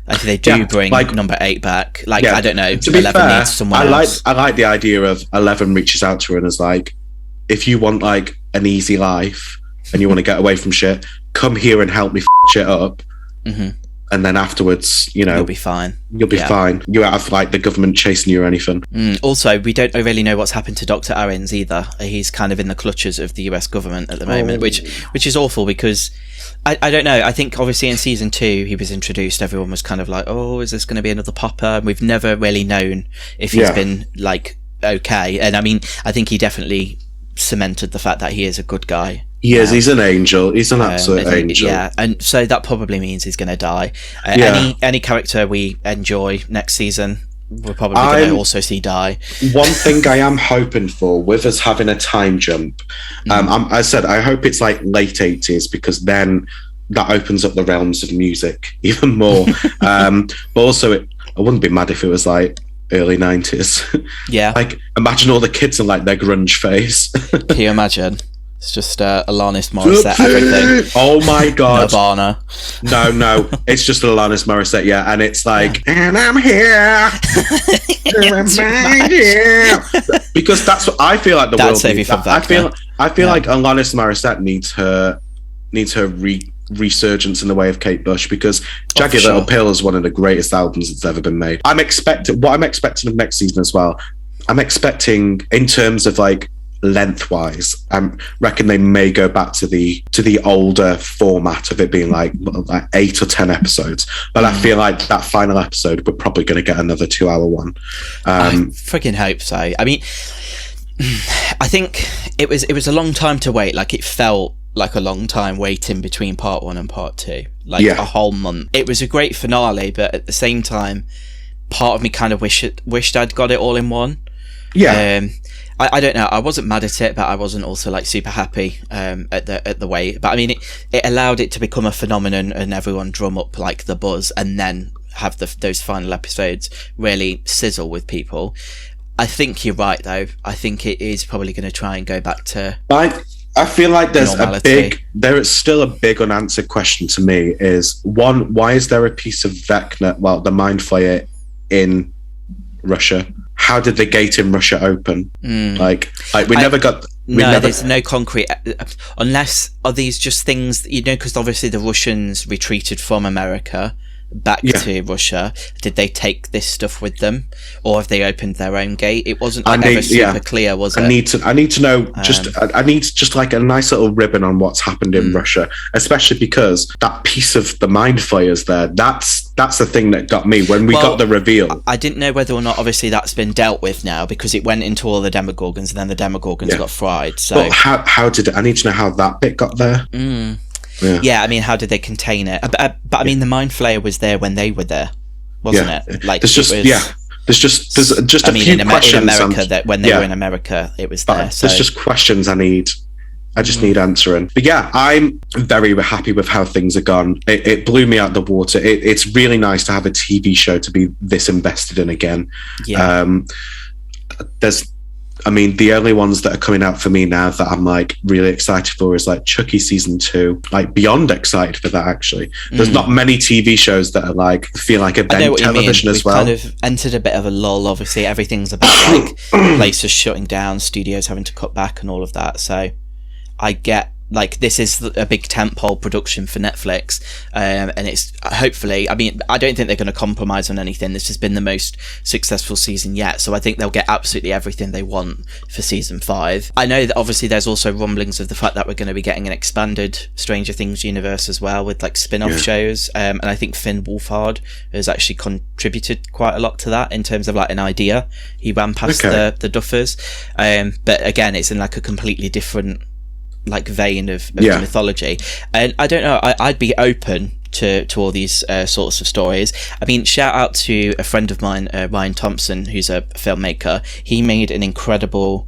Like, if they do bring number 8 back, like, I don't know,
to be
11
fair,
needs someone else.
I like the idea of 11 reaches out to her and is like, if you want like an easy life and you want to get away from shit, come here and help me shit up. Mm-hmm. And then afterwards, you'll
be fine.
You'll be fine. You won't have like the government chasing you or anything.
Also, we don't really know what's happened to Dr. Ahrens either. He's kind of in the clutches of the US government at the moment, which is awful, because I don't know. I think obviously in season 2 he was introduced. Everyone was kind of like, "Oh, is this going to be another popper?" We've never really known if he's been like okay. And I mean, I think he definitely cemented the fact that he is a good guy.
He is. He's an angel. He's an absolute angel.
Yeah, and so that probably means he's going to die. Any character we enjoy next season, we're probably going to also see die.
One thing I am hoping for, with us having a time jump, I said I hope it's like late 80s, because then that opens up the realms of music even more. But also, I wouldn't be mad if it was like early 90s.
Yeah.
Like, imagine all the kids in like their grunge phase.
Can you imagine? It's just Alanis Morissette, everything.
Oh my god.
Nirvana.
No. It's just Alanis Morissette, yeah. And it's like, and I'm here. To remind you. because that's what I feel like the world
save you
needs.
from Wagner.
I feel like Alanis Morissette needs her resurgence in the way of Kate Bush, because Jagged Little Pill is one of the greatest albums that's ever been made. I'm expecting of next season as well. I'm expecting, in terms of like lengthwise, I reckon they may go back to the older format of it being like 8 or 10 episodes. But I feel like that final episode, we're probably going to get another 2-hour one.
I freaking hope so. I mean, I think it was a long time to wait. Like, it felt like a long time waiting between part 1 and part 2, like a whole month. It was a great finale, but at the same time, part of me kind of wished I'd got it all in one. I don't know, I wasn't mad at it, but I wasn't also like super happy at the wait. But I mean, it allowed it to become a phenomenon and everyone drum up like the buzz, and then have those final episodes really sizzle with people. I think you're right, though. I think it is probably going to try and go back to
I feel like there is still a big unanswered question to me. Is one, why is there a piece of Vecna, the Mind Flayer, in Russia? How did the gate in Russia open? Like there's no concrete,
unless, are these just things, because obviously the Russians retreated from America back to Russia. Did they take this stuff with them, or have they opened their own gate? It wasn't super clear, was it? I need to know. I need just like a nice little ribbon on what's happened in Russia, especially because that piece of the Mind Flayers there. That's the thing that got me when we got the reveal. I didn't know whether or not, obviously, that's been dealt with now, because it went into all the Demogorgons, and then the Demogorgons got fried. So,
but how did it? I need to know how that bit got there.
Yeah, I mean, how did they contain it? But I mean, the Mind Flayer was there when they were there, wasn't it? Like, there's just
a few questions
in America that when they were in America, it was there. So
there's just questions I just need answering. But yeah, I'm very happy with how things have gone. It blew me out the water. It's really nice to have a TV show to be this invested in again. The only ones that are coming out for me now that I'm like really excited for is like Chucky season 2, like beyond excited for that. Actually, there's not many TV shows that are like feel like event television as well.
We've kind of entered a bit of a lull. Obviously, everything's about like places shutting down, studios having to cut back, and all of that. So I get, like, this is a big tentpole production for Netflix, and it's hopefully, I mean, I don't think they're going to compromise on anything. This has been the most successful season yet, so I think they'll get absolutely everything they want for season 5. I know that obviously there's also rumblings of the fact that we're going to be getting an expanded Stranger Things universe as well, with like spin-off shows, and I think Finn Wolfhard has actually contributed quite a lot to that in terms of like an idea. He ran past the Duffers, but again, it's in like a completely different like vein of mythology, and I don't know, I'd be open to all these sorts of stories. I mean, shout out to a friend of mine, Ryan Thompson, who's a filmmaker. He made an incredible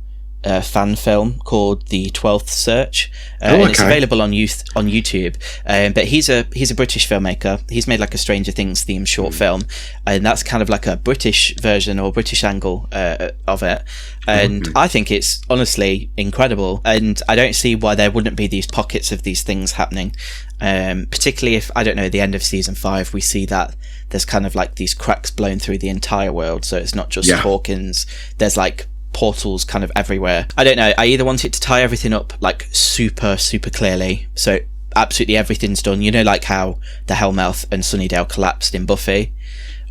fan film called The 12th Search, and it's available on YouTube, but he's a British filmmaker. He's made like a Stranger Things themed short film, and that's kind of like a British version or British angle of it, and I think it's honestly incredible, and I don't see why there wouldn't be these pockets of these things happening, particularly if, I don't know, at the end of season 5 we see that there's kind of like these cracks blown through the entire world, so it's not just Hawkins, there's like portals kind of everywhere. I don't know, I either want it to tie everything up like super clearly, so absolutely everything's done, like how the Hellmouth and Sunnydale collapsed in Buffy,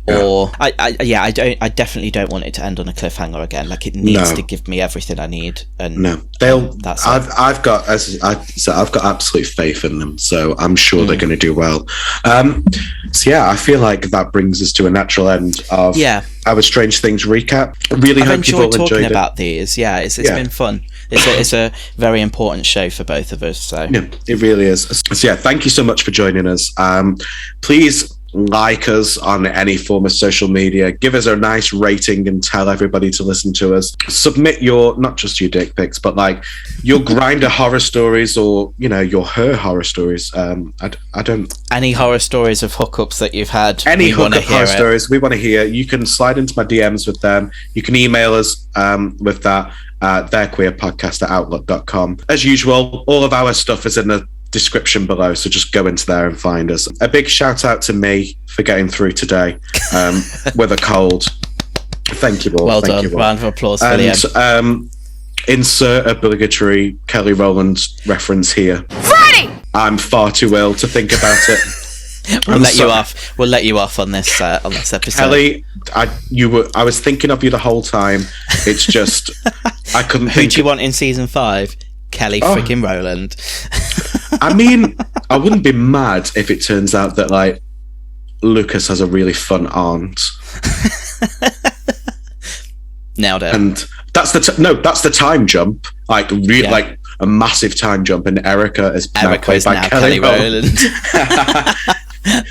or I definitely don't want it to end on a cliffhanger again. Like, it needs to give me everything I need, and that's I've got absolute faith in them, so I'm sure they're going to do well. So I feel like that brings us to a natural end of our Strange Things recap. Really hope you've all enjoyed talking
it.
About these. It's been fun. It's a very important show for both of us. So
it really is. So thank you so much for joining us. Please like us on any form of social media, give us a nice rating, and tell everybody to listen to us. Submit not just your dick pics, but like your Grindr horror stories, or your her horror stories. I don't, any
horror stories of hookups that you've had,
any hookup horror stories we want to hear. You can slide into my DMs with them. You can email us with that, theirqueerpodcast@outlook.com. As usual, all of our stuff is in the description below, so just go into there and find us. A big shout out to me for getting through today with a cold. Thank you all.
Well
Thank
done.
you all.
Round of applause for Liam.
And insert obligatory Kelly Rowland reference here.
Friday!
I'm far too ill to think about it.
We'll let you off. We'll let you off on this episode.
Kelly, I was thinking of you the whole time. It's just I couldn't
Who
think.
do you want in season 5? Kelly freaking Rowland.
I mean, I wouldn't be mad if it turns out that like Lucas has a really fun aunt.
Nailed it.
And that's the time jump. Like like a massive time jump, and Erica is now played by Kelly Rowland.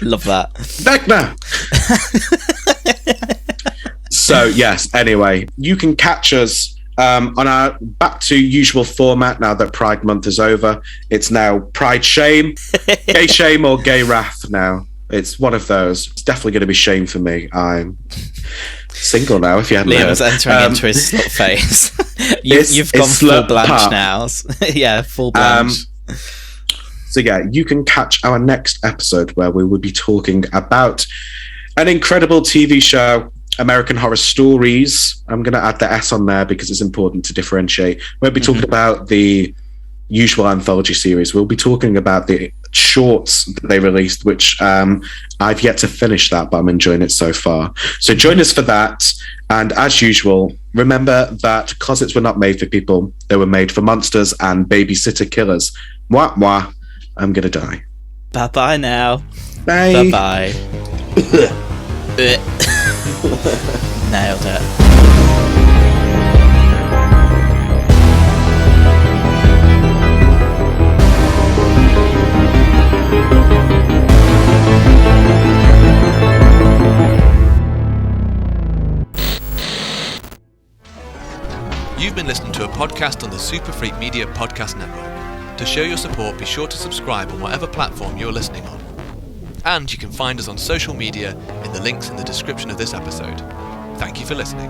Love that.
Back now. So yes. Anyway, you can catch us on our back to usual format now that Pride Month is over. It's now Pride Shame, Gay Shame, or Gay Wrath. Now it's one of those. It's definitely going to be shame for me. I'm single now. If you hadn't
Liam's
heard.
entering into his slut phase. You've gone full Blanche now. Yeah, full Blanche.
So yeah, you can catch our next episode where we will be talking about an incredible TV show, American Horror Stories. I'm going to add the S on there because it's important to differentiate. We'll be talking about the usual anthology series. We'll be talking about the shorts that they released, which I've yet to finish that, but I'm enjoying it so far. So join us for that. And as usual, remember that closets were not made for people. They were made for monsters and babysitter killers. Mwah, mwah. I'm going to die.
Bye-bye now.
Bye.
Bye-bye. Nailed it.
You've been listening to a podcast on the Super Freak Media Podcast Network. To show your support, be sure to subscribe on whatever platform you're listening on. And you can find us on social media in the links in the description of this episode. Thank you for listening.